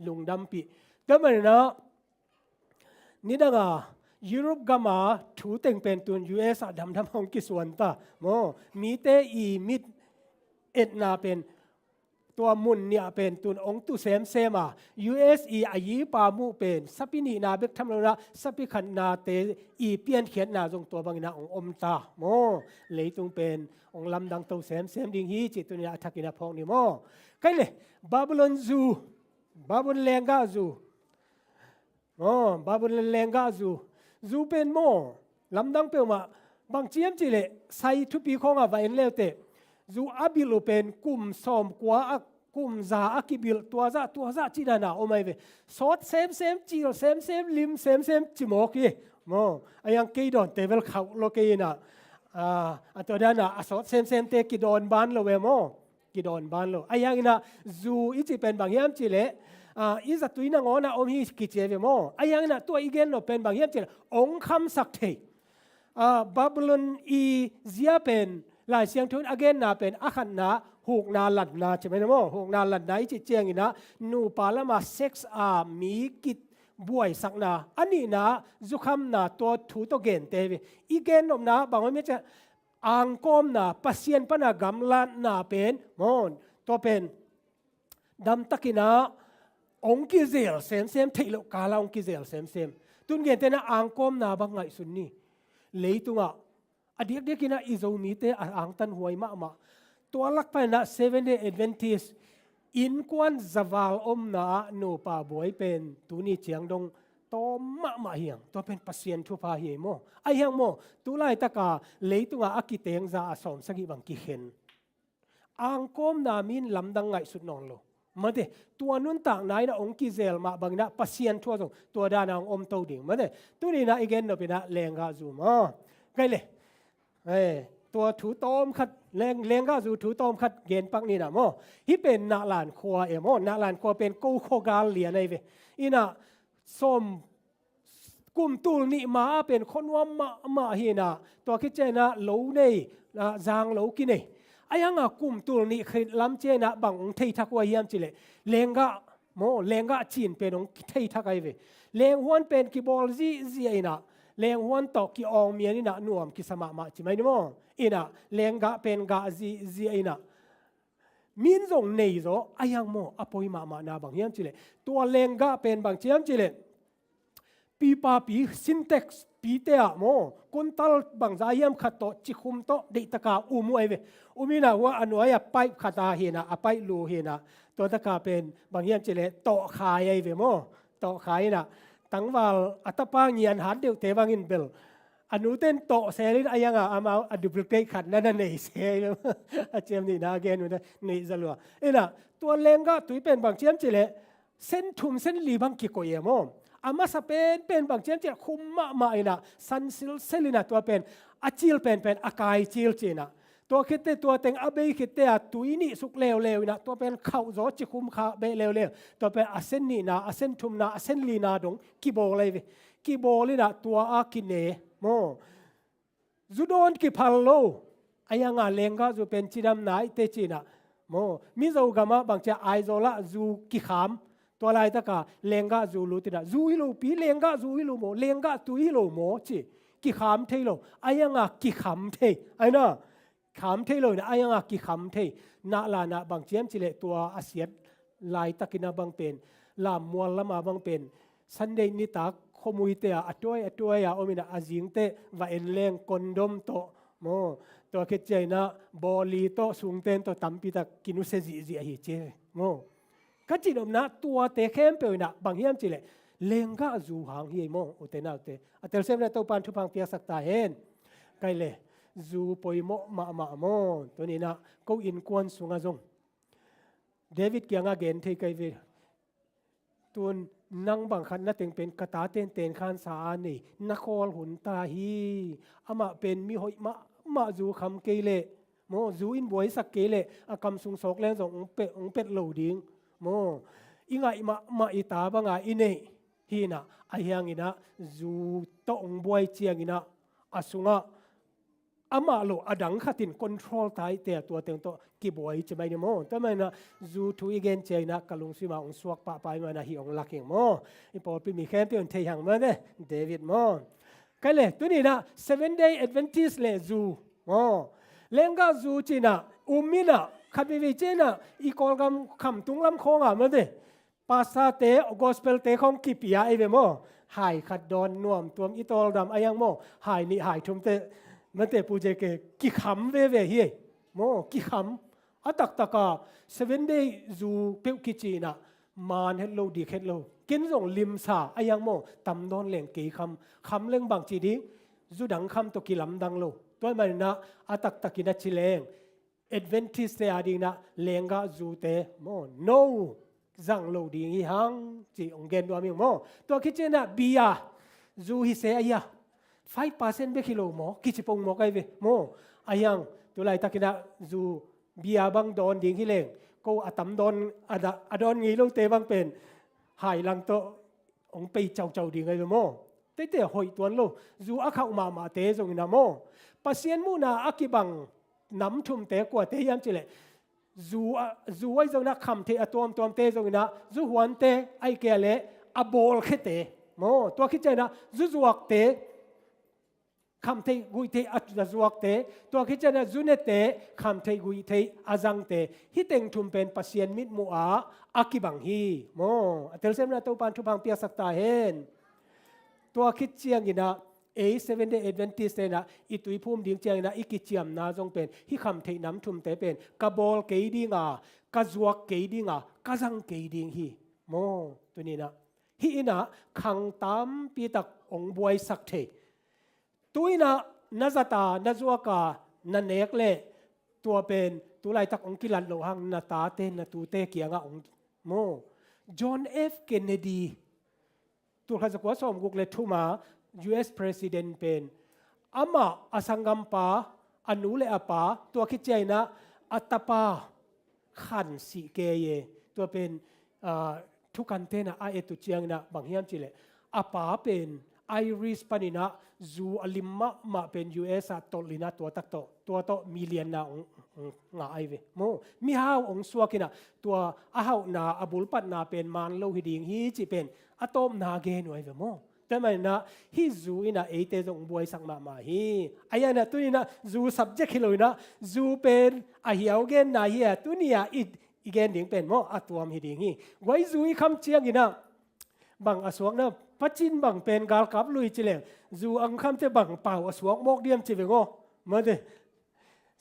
ลุงดำปีก็มันนะนี่ดังอ่ะยุโรปก็มาถูเต็งเป็นตัว US ดำห้องกิส่วนตาโมมีเตอีมิดเอ็ดนาเป็นตัวมุนเนี่ยเป็นตัวองตุเซมอ่ะ USE อายีปามูเป็นสัพนีนาเบกทำแล้วนะสัพขันนาเตอีเปียนเขียนนาจงตัวบางนาองอมตาโมเลยตรงเป็นองลำดังตัวเซมดิ่งฮีจิตตัวนี้อัฐกินาพองนี่โมใครเลยบาบิลอนซูบาบิลเลงกาซูบาบิลเลงกาซูเป็นโมลำดังเปลมาบางเจียมจิเลใส่ทุปีของอ่ะไว้เลี้ยวเตจูอาบิลเป็นกุมสอมกว่ากุมซาอากิบิลตัวซาจีดานาโอไม่เวสอดเซมจีโรเซมลิมเซมจิโมกีโมอายังกีดอนเตเวลเขาโลกีน่ะอันตัวนั้นน่ะสอดเซมเตกีดอนบานโลเวโมกีดอนบานโลอายังน่ะจูอีจิเป็นบางอย่างจิเลอีสัตว์นังอนะอมฮีกิเจเวโมอายังน่ะตัวอีเกนโลเป็นบางอย่างจิเลองคำสักเทบาบิลอนอีเซียเป็นหลายเสียงทุนอเกนนาเป็นอาขันนาหูกนาหลัดนาใช่ไหมนะโมหูกนาหลัดนาจิเจียงอีนะนูปาละมาเซ็กซ์มีกิดบวยสักนาอันนี้นะจุคำนาตัวถูตัวเกนเตวิอีเกนนมนะบางวันไม่จะอังกอมนาปัสเซียนปนากำลันนาเป็นมอนตัวเป็นดำตะกินาองกิเซลเซมเทโลกาลาองกิเซลเซมตุนเกนเตนะอังกอมนาบางไงสุนนี่เลยตุงะอดีตเด็กน่ะอิโซมีเตอ่างตันหวยมาตัวลักไปนะ7-day Adventistอินควันจาวลอมนะโนปาบวยเป็นตัวนี้เจียงดงตอมาเฮียงตัวเป็นปัสเซียนทั่วพาเฮียโมไอเฮียงโมตัวไล่ตะกาเลยตัวอากิเตงจะสอนสักบังกิเห็นอ่างกอมนามินลำดังไงสุดนองโลมาเดตัวนุ่นต่างไหนนะองกิเซลมาบางนะปัสเซียนทั่วตรงตัวดานางอมโตดิ่งมาเดตัวนี้นะอีกเกนเราเป็นนะแรงกาซูมาไงเลยตัวถูตอมขัดแรงก็สู่ถูตอมขัดเกณฑ์ปักนี่นะโมที่เป็นนาลานครัวโมนาลานครัวเป็นกู้โคกาเลียในเวอีน่ะส้มกุมตูนี่มาเป็นคนว่ามาเฮนะตัวคิดเจนะโหลนี่จางโหลกินนี่ไอ้ยังกุมตูนี่คือล้ำเจนะบังเททักว่าเยี่ยมจิเลแรงก็โมแรงก็จีนเป็นองเททักไอเวแรงหัวเป็นกิบอลซีไอนะเลงวันตอกกี่องเมียนี่นะน่วมกิสมามาใช่ไหมนี่มั้งอินะเลงกะเป็นกะซีอินะมินจงในโซอายังโมอภัยมานาบางอย่างจิเลตัวเลงกะเป็นบางอย่างจิเลปีปาปีซินเท็กซ์ปีเตะโมคนตัลบางใจยามขัดโตจิคุมโตเดตกาอุยเวมีนะว่าอันว่าไปขัดตาเฮนะไปลูเฮนะตัวตะกาเป็นบางอย่างจิเลโตขายเวโมโตขายนะตั้งว่าอัตปางเงียนหันเดียวเทวังอินเบลอนุเต้นโตเซรินอายังอามาอดูปลิเกขัดนั่นนี่เซลอาเจมนี่นาเกนุนะนี่จะลัวนะตัวเลงก็ตุยเป็นบางเจียมจิเลเส้นทุ่มเส้นลีบังกิโกเยมออามาสเป็นบางเจียมจิเลคุมมานะซันซิลเซลินะตัวเป็นอาจิลเป็นอากายจิลจีนะตัวคิดเตตัวเต็งอเบยคิดเตะตุยนี่สุกเลวนะตัวเป็นเข้าโจจิคุมขาเบเลวตัวเป็นอาเซนนี่นะอาเซนทุมนะอาเซนลีนาดงกิโบเลยกิโบเลยนะตัวอากินเนโมจุดอนกิพัลโลอายังเลงก็จะเป็นจีดำไหนเตจินะโมมิโซกามาบางจะไอโซละจูกิขามตัวอะไรตะกาเลงก็จูลุตินะจูฮิโลปีเลงก็จูฮิโลโมเลงก็ตุฮิโลโมจิกิขามเทโลอายังกิขามเทไอ้น่ะขามเทเลยนะอายังกิขามเทนาลานะบางเจียมจิเลตัวอาเซียลายตะกินาบางเป็นลามมัวละมาบางเป็นสันเดนิตาขมุยเตะอัตวยโอมินะอาจิงเตะว่าเอ็นเลงคอนดมโตโมตัวคิดใจนะบอลีโตสุงเตนโตตัมปิตากินุเซจิอาฮิเจโมก็จินอมนะตัวเตะเข้มเปนะบางเฮียมจิเลเลงก็จูหางเฮียโมอุเตนาอุเตอัตเตลเซมเลโตปันทุพังเปียสักตาเห็นไกเลจูปอยโมมาโมตัวนี้นะก็อินควนสุงาจงเดวิดเกียงอาเกนที่ไกเวตัวนังบางขันนั่นเป็นกระตาเต้นขันสานี่นักอลหุนตาฮีอามาเป็นมีหอยมาจูคำเกเลโมจูอินบวยสักเกเลอากำสุงสกแรงส่งองเป็ดเหลาดิงโมอิงไงมาอิตาบางไงอินเนฮีนะอายังอินะจูโตองบวยเจียงอินะอาสุงะ อามาโลอดังขัดินคอนโทรลไตแต่ตัวเต็งโตกีบวยจะไม่เนี่ยโมแต่ไม่นะจูทูอีเกนเจนะกลุงซิมาองสวกปะไปมานะฮิองลักยังโมอีปอปีมีแค่เพียงเทียงมาเนี่ยเดวิดโมก็เลยตัวนี้นะ 7 day Adventist เลยจูโมเลงก็จูจีนะมินะขัดวิเจนะอีกอลกำคำตุงลำคงอ่ะมันเดภาษาเตะกอสเปลเตะของกิปิยาไอเวโมหายขัดดอนนวมตัวอีตอลดำอายังโมหายนี่หายทุมเตมันเตปูเจเกกิขำเวเวเฮโมกิขำอัตักตะกา7 day จูเปวกิจีนะมานเฮลโลดีเฮลโลกินส่งลิมซาอายังโมตำนอนเล่งกี่คำเล่งบางจีดีจูดังคำตกิลำดังโลตัวมันนะอัตักตะกินัชิเลงAdventist เตอดีนะเลงกาจูเตโม no จังโลดีงี้ฮังจีองเกนตัวมีโมตัวคิดเจนะบียาจูฮิเซอายา5% เบกิโลโมกิจิปงโมไกเวโมอายังตัวไรตะกินะจูบียาบังดอนดิ้งฮิเลงก็อัตมดอนอดอนงี้โลเตบังเป็นหายลังโตองไปเจ้าดิ้งไงโมเตหอยตัวโลจูอาเข้ามาเตจงนะโมปัสเซียนมูนาอากิบังน้ำทุ่มเตกว่าเตยามจิเลจูไว้จงนักคำเตอตัวเตจงนะจูหวนเตไอเกเลอโบลเคเตโมตัวคิดใจนะจูจวกเตคำเทกุยเทอัจจวกเตตัวคิดจะนะจุนเตคำเทกุยเทอาจังเตฮิตเต็งทุมเป็นปัสเซียนมิดมัวอากิบังฮีโมอัตเลเซมนะตัวปันทุบังเปียสักตาเห็นตัวคิดเชียงกินะ7 day Adventist นะอิตุยภูมิดิ้งเชียงนะอิกิเจียมนะจงเป็นฮิคำเทน้ำทุมเตเป็นกะบอลเกยดิงากะจวกเกยดิงากะจังเกยดิงฮีโมตัวนี้นะฮินะขังตามปีตักองบวยสักเทตุยนะนาจตานาจวกานันเอกเลตัวเป็นตัวไรตักองกิลันโลหังนาตาเตนนาตูเตเกียงองโมจอห์นเอฟเคนเนดีตัวข้าศึกว่าสมกุกเลทุมา US President เป็นอามาอสังกัมปาอนุเลอปาตัวคิดใจนะอัตปาขันสิเกยตัวเป็นทุกันเตนะอาเอตุเจียงนะบางเฮียมจิเลอปาเป็นไอริสปานินะจูอลิมมาเป็น US ตลินะตัวตักตัวโตมิเลียนนะงาไอเวโมมีฮาวองสวกินะตัวอาฮาวนาอบุลปัตนาเป็นมันโลหิดิงฮีจิเป็นอะตอมนาเกนไอเวโมแต่มันนะฮิจูอินะเอเตจงบวยสังมาฮีอายะนะตุนีนะจู subject ฮิโลนะจูเป็นอาฮิเอาเกนนะฮีตุนีอะอีเกนดิงเป็นโมอะตัวมฮิดิงฮีไว้จูอีคำเชียงกินะบางอสวงนะปัจจินบังเป็นกาลกับลุยจิเลจูอังคำเตบังเป่าอสวงโมกเดียมจิเวงโอมาเด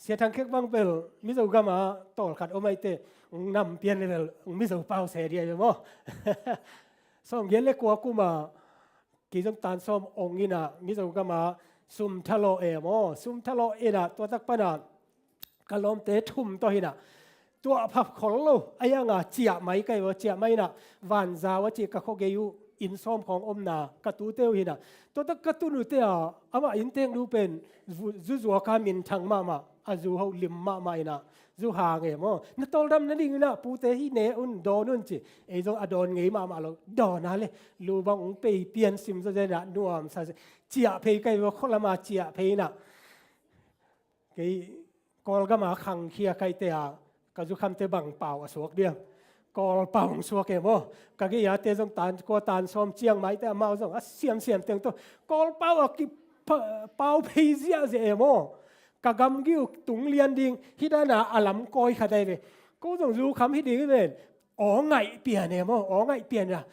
เสียทางเค็กบังเปลมิจูกามาตอลขัดโอไม่เตนำเปลี่ยนเลเวลมิจูเป่าเสียเดียวโมส่งเย็นเล็กกว่ากูมากิจตานส้มองอินะมิจูกามาซุมทะโลเอโมซุมทะโลเอนะตัวตักปนากะลอมเตทุ่มตัวหินะตัวพับของเราไอ้ยังเจียไม่ไกลว่าเจียไม่นะวันจาวจีกะโคเกยูอินซ้อมของอมนากระตูเตียวหินะตัวตักกระตูนุเตียอามาอินเตียงดูเป็นจูกามินทังมาอาจูเขาลิมมาอินะจูหางเอโมนั่นตอลดำนั่นดิงนะปูเตหิเนอุนโดนุนจีไอ้จงอดอนเงยมาเราดอนนั่นเลยลูบังองไปเปลี่ยนซิมซะเจนะนัวมซะเจียเพย์ไกลว่าคนละมาเจียเพย์นะไอ้กอลก็มาขังเคียไกลเตียก็จะคำเตบังเป่าสวกเดียวกอลเป่าสวกเอโมก็กี่ยาเตจงตานกัวตานซ้อมเจียงไหมแต่มาส่งเสียมเตียงตัวกอลเป่ากิเป่าเพย์เสียเอโมกะกำกิ้วตุงเลียนดิงฮิดานาอลัมกอยขัดได้เลยก็ต้องรู้คำฮิดิงเลยอ๋อไงเปลี่ยนเอโมอ๋อไงเปลี่ยนอะ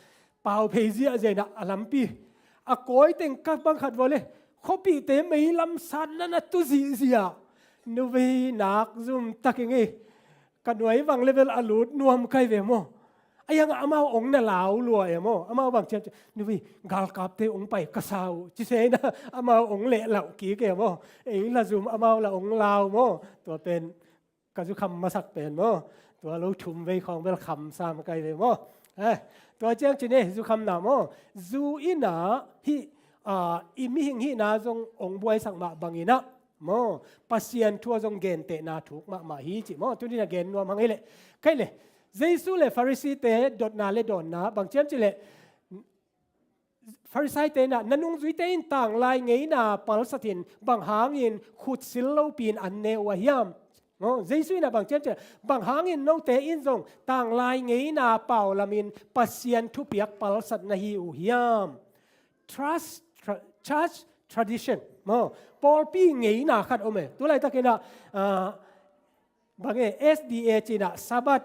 เป่าเพย์เสียเจนะอลัมปีอะกอยเต็งกับบังขัดวอเลยเขาปีเตไม่ลำสันนั่นนะตุสีเสียนูเวนักซุ่มตักยังไงกันไว้บางเลเวลอลูดนวมใครเวโมไอ้ยังอามาองน่ะลาวลัวเอโมอามาบางเช่นนูเวกาลกับเตองไปกระซาวจิเซนะอามาองเละเหล่ากี่เกโมเองละซุ่มอามาละองลาวโมตัวเป็นกระจุคำมาสักเป็นโมตัวเราชุมไว้ของเวลคำสามไกลเวโมตัวเจ้าจีเน่จุคำหนาโมจูอินาฮิอิมิหิงฮินาจงองบวยสังมาบางอินะโมปัสเซียนทัวจงเกนเตนาถูกมาฮีจิโมตัวนี้นะเกนนัวมังเอเลใครเลยเจสุเลฟาริสีเตดดนาเลดอนนะบางเจ้าจีเล ฟาริสัยเตนะนันนุงจุยเตนต่างลายไงนาปาลสตินบางหางอินขุดสิลโลปีนอันเนวะยามเจสุยนะบางเจ้าบางหางอินโนเตอินซงต่างลายไงนาเป่าลามินปัสยันทุเปียกปาลสัตนาฮิอุยาม trust church tradition ปอลปีไงนาขัดโอเมตัวไรตะกินะบางSDA จีน่ะ Sabbath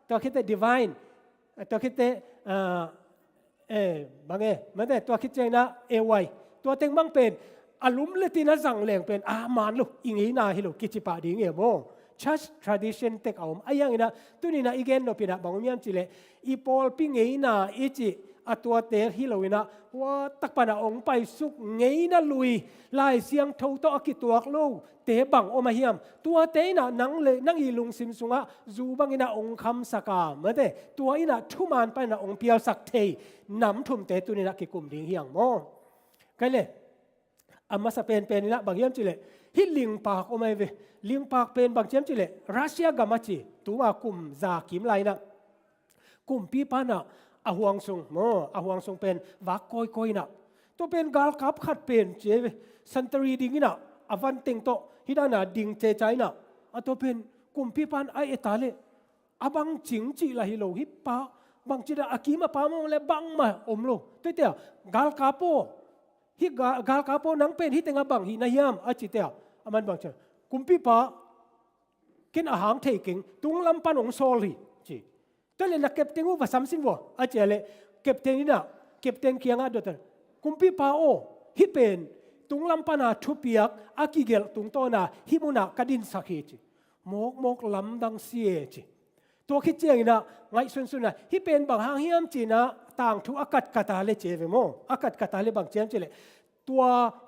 ตัวคิดแต่ divine ตัวคิดแต่บางมันแต่ตัวคิดเจนะAY ตัวเต็งบังเป็นอารมณ์เลตินะสั่งแหลงเป็นมานลูกอิงอีนาฮิลูกิจิปะดิ้งโม church tradition เต็กเอาไอ้ยังนะตัวนี้นะอีกเนโนปีนะบางมีอันจิเลอีปอลปีไงนาอีจิตัวเตะฮิโลวินะว่าตักปนาองไปสุกไงนะลุยลายเสียงเท่าโตอกิตัวโลเตะบังอมาเฮียมตัวเตะน่ะนังเลยนังอีลุงซิมสุงะจูบังอินะองคำสกาเมื่อเตตัวอินะทุมานไปนะองเปียสักเทนำทุ่มเตะตัวนี้นะกิกุมดิ้งเฮียงโมกันเลยอามาสเปนเป็นนะบางเฮียมจิเลฮิลิงปากอมาเวลิงปากเป็นบางเฮียมจิเลรัสเซียกามาจิตัวกุมซากิมไลนะกุมปีปานะอาหวงทรงอาหวงทรงเป็นวักก้อยนะตัวเป็นกาลกับขัดเป็นเจสันตรีดิ่งนะอวันติงโตฮิดานาดิ่งเจใจนะตัวเป็นกุมพิพันไอเอตาเลบังจิงจีละฮิโลฮิปะบังจีดาอากิมาปามงเลบังมาอมโลตัวเดียวกาลกับโปฮิกาลกับโปนังเป็นฮิตงบังฮินายามอาจิเตียมันบังเจกุมพิปะกินอาหารเทกิงตุงลำปันองโซลีจีตัวเลนักเก็บเต็งว่าสามสิบวัวอาจจะเลยเก็บเต็งนี่นะเก็บเต็งเคียงอ่ะดูตัวกุมพีพาโอฮิเป็นตุงลำปนาทุเปียกอากิเกลตุงโตนาฮิมุนากระดินสักเหตุมกลำดังเสียจีตัวคิดเจียงนะไงส่วนนะฮิเป็นบางหางเฮียมจีนะต่างทุกอากาศกาตาเลเจเวโมอากาศกาตาเลบางเจียมจีเลยตัว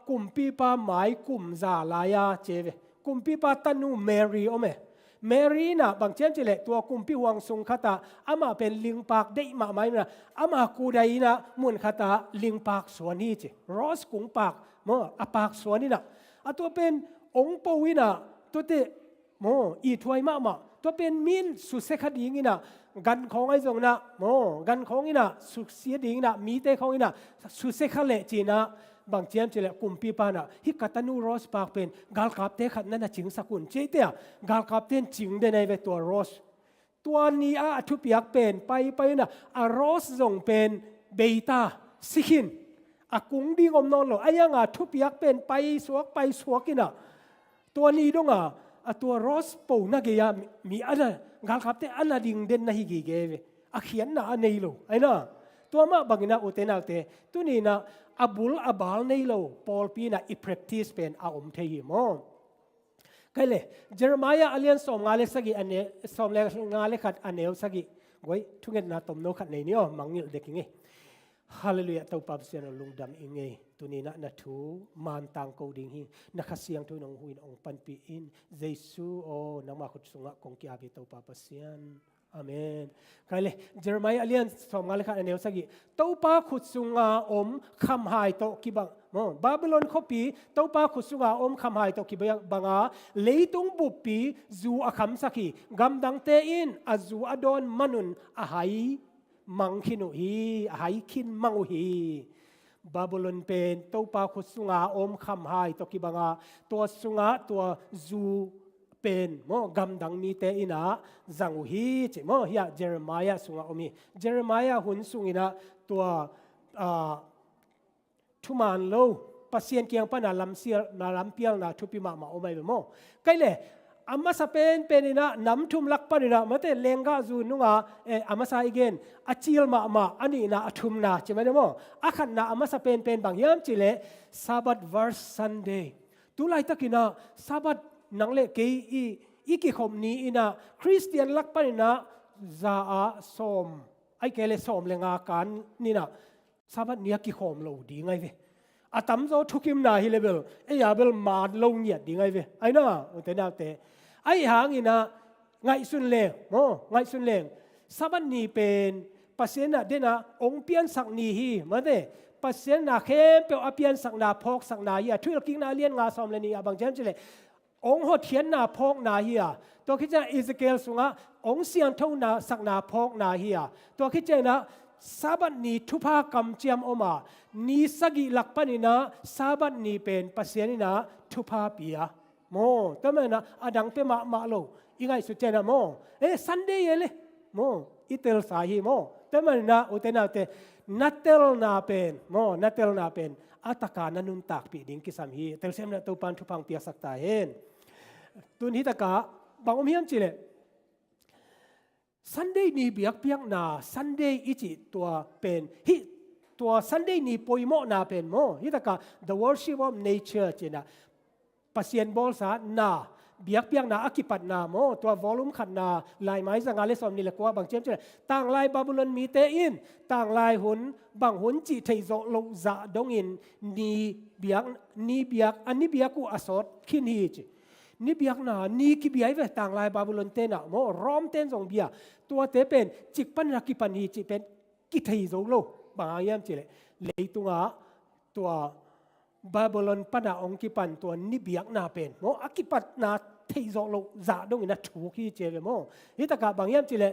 กุมพีพาหมายกุมซาลายาเจเวกุมพีพาตันูเมรีโอเมเมรีน่ะบางเช่นจิเลตัวกุมพิวังสุงคตาอามาเป็นลิงปากได้มาไหมนะอามากูได้นะมุนคตาลิงปากสวนนี่จิรอสกุงปากอปากสวนนี่นะตัวเป็นองค์ปวินะตัวเตอีถวยมาตัวเป็นมินสุเสขดีงี้นะกันของไอ้จงนะกันของนี่นะสุเสียดีนะมีเตของนี่นะสุเสขเลจีนะบางเจียมเจริญกุมปีปานะฮิกัตนูโรสปากเป็นกาลกับเตขัดนั่นนะจิงสกุลเจเตียกาลกับเตนจิงเดในเวตัวโรสตัวนี้ทุบยักเป็นไปนะโรสจงเป็นเบต้าสิขินกุ้งดีงอมนอนหรอไอ้ยังทุบยักเป็นไปสวกกินะตัวนี้ดงตัวโรสปูนักเกียมีอันนั้นกาลกับเตอันนั้นดิ่งเด่นนะฮิกิเกเวเขียนนะอันนี้โลไอ้นะตัวมาบางนะอุเทนาเตตัวนี้นะบุลบาลในโลปอลปีน่ะอี practice เป็นอมเทียมก็เลยเยเรมียาอเลียนสมงาเลสกิอันเนสมเลงาเลขัดอันเนลสกิไว้ทุกเงินนาตมโนขัดในนี้มังนิลเด็กงี้ฮาเลลูยาตัวปับเสียนลุงดำอิงเงตัวนี้นะทูมันตังโกดิ่งหินักเสียงตัวนงหุยนองปันปีอินเยซูโอนักมาขุดสงะกงกิอาบิตัวปับเสียนอาเมนใครเลยเยเรมียาเลียนสมงาเลขัดอันเนลสกิตัวป้าขุดสงะคำหายโตกิบังบาบิลอนขปีตัวป้าขุดสงะคำหายโตกิบังเลยตุงบุปผีจูอาคำสักีกำดังเตอินอาจูอดอนมนุนอาหายมังคินุฮีอาหายคินมังฮีบาบิลอนเป็นตัวป้าขุดสงะคำหายโตกิบังตัวสงะตัวจูเป็นกำดังมีเตอินะจังฮีจิเฮียเยเรมียาสุงามีเยเรมียาหุ่นสุงอินะตัวทุมานโลปัสเซียนเกียงปนาลำเสียนาลำเปียงนาทุปิมาโอไม่เป็นไกลเลยอามาสเปนเป็นอินะน้ำทุ่มลักปนินะมาเตเลงกาจูนุงอามาสายเกนอาจิลมาอันนี้นะทุมนาใช่ไหมเนี่ยอาขันนะอามาสเปนเป็นบางยามจิเลซาบัดวาร์ซันเดย์ตุไลตะกินะซาบัดนังเล่เกอีกิขมนี้อินะคริสเตียนลักปนินะซาอาสมไอเกเลสมเลงาการนี่นะซาบัดเนียกิขมโลดีไงเวอาตัมโซทุกิมนาฮิเลเบลไอยาเบลมาดลงเนี่ยดีไงเวไอนะอุตนาเตไอหางอินะไงสุนเลงไงสุนเลงซาบัดนี้เป็นปัสเซนะเดนะองเปียนสักนีฮีมาเดปัสเซนะเข้มเปียวอเปียนสักนาพกสักนาเฮียทุกกิงนาเลียนงาสมเลนีบางเจมจิเลองค์หัวเทียนนาพกนาเฮียตัวคิดจะอิสเกลสุงะองค์เสียงเท่านาสักนาพกนาเฮียตัวคิดจะนะ sabat ni thupa kam chiam oma ni sagi lakpanina sabat ni pen pasianina thupa pia mo tamena adang pe ma lo ingai su chena mo Sunday yele mo itel sahi mo tamena utena te natel na pen ataka nanun tak pi ding kisam hi tel sem na to pan thupang pia sakta hen tun hitaka bang hiam chile Sunday ni biak piak na Sunday ichi tua pen hi tua Sunday ni poimo na pen mo hitaka the worship of nature china pasien bol sa na biak piak na akipat na mo tua volume khat na lai mai zanga le som ni le kwa bang chem chile tang lai Babylon mi te in tang lai hun bang hun chi thei zo lo za dong in ni biak an ni biak ku asot khin hi chi ni biak na ni ki biai ve tang lai Babylon te na mo rom ten zong bia tua te pen chik pan ra ki pan hi chi pen ki thei zo lo bang yam chile leitunga tua Babylon pana ong ki pan tua ni biak na pen mo akipat na thei zo lo za dong ina thu ki che ve mo hitaka bang yam chile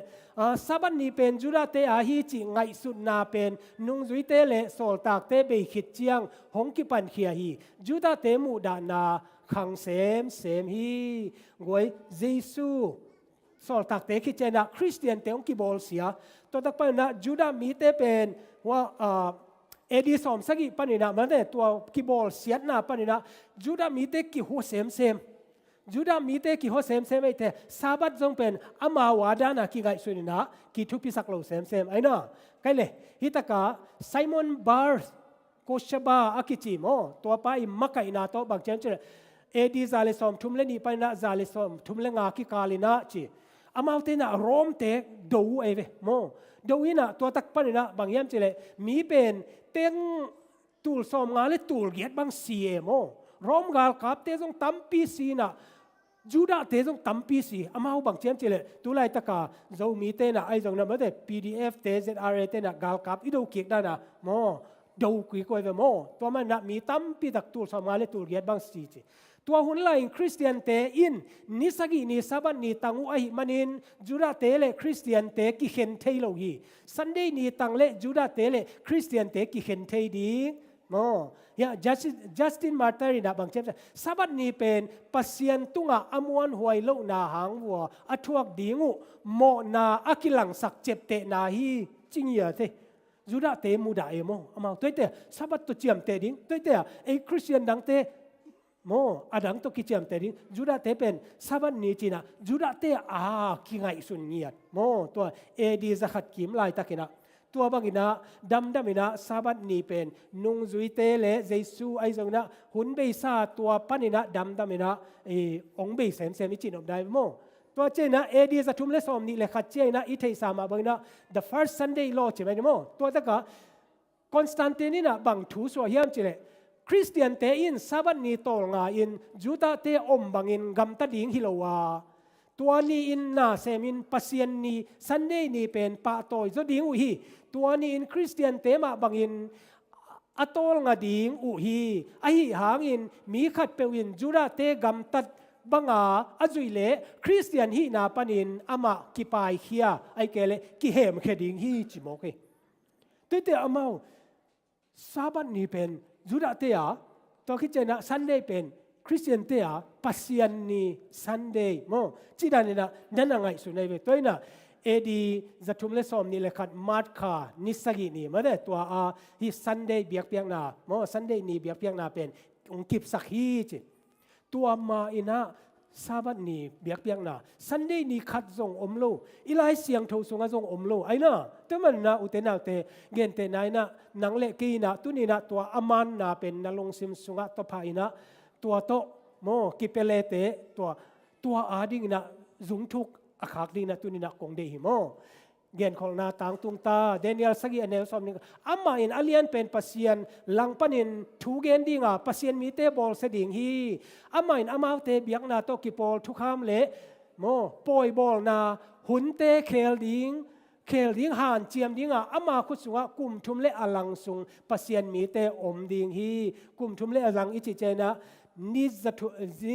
saban ni pen jura te a hi chi ngai sut na pen nung zui te le sol tak te be khit chiang hong ki pan khia hi juda te mu da na khang sem hi ngoi Jesu sol tak te khit chena Christian te ong ki bol sia to tak pa na juda mi te pen wa edi som sagi panina mane tua ki bol siat na panina juda mi te ki ho sem juda mi te ki ho sem ai te sabat jong pen ama wada na ki gai sunina ki thu pi sak lo sem ai na kai le hitaka Simon Bar koshaba akichi mo to pa I makai na to bang chen che edi zale som thumle ni panina zale som thumle nga ki kalina chi amau te na rom te do ai ve mo do ina to tak panina bang yam chile mi pen teng tul som nga le tul giat bang CMO rom gal kap te jong tampi si na juda te jong tampi si amau bang chem chile tu lai taka zo mi te na ai jong na ma te PDF te ZRA te na gal kap I do kik da na mo do ki ko ve mo to ma na mi tampi tak tul som nga le tul giat bang si chi tua hun lai Christian te in nisagi ni sabat ni tangu ai manin juda te le Christian te ki khen thei lo hi Sunday ni tang le juda te le Christian te ki khen thei di mo ya Justin Martyr na bang chem sabat ni pen pasien tunga amuan huai lo na hang wa athuak dingu mo na akilang sak chep te na hi chingya te juda te mu da e mo amau toite sabat to chiam te ding toite a Christian dang te mo adang to kicham te ding juda te pen saban ni china juda te ki ngai sun ngiat mo to edi zakhat kim lai takina tua bangina damina sabat ni pen nung zui te le Jesu ai zongna hun be sa tua panina damina ong be sem chin of dai mo to chena edi za thum le som ni le khat chena I thei sama bangina the first Sunday law che mo to taka Constantine bang thu so hiam chile Christian te in sabat ni tol nga in juda te om bangin gam ta ding hilowa tua ni in na semin pasien ni Sunday ni pen pa toy zo ding u hi tua ni in Christian te ma bangin atol nga ding u hi ai hangin mi khat pewin juda te gam tat banga azuile Christian hi na panin ama ki pai khia ai kele ki hem kheding hi chimoke te amau sabat ni pen juda te to ki chena Sunday pen Christian te pasian ni Sunday mo chidani na nanangai sunai ve toina edi zathum le som ni le khat mat kha nisagi ni ma de tua hi Sunday biak piak na mo Sunday ni biak piak na pen ong kip sak hi chi tua ma ina sabat ni biak piak na Sunday ni khat zong omlo ilai siang tho sunga zong omlo aina te man na utena te gen te nai na nang le ki na tu ni na tua aman na pen na long sim sunga to pha ina tua to mo ki pele te tua ading na zung thuk akhak ding na tu ni na kong de hi mo gen khol na tang tung ta Daniel sagi anel som ni amma in alien pen pasien lang panin thu gen dinga pasien mi te bol se ding hi amma in amau te biak na to ki pol thu kham le mo poi bol na hun te khel ding han chiam dinga ama khu sunga kum thum le alang sung pasien mi te om ding hi kum thum le alang ichi chena ni zatu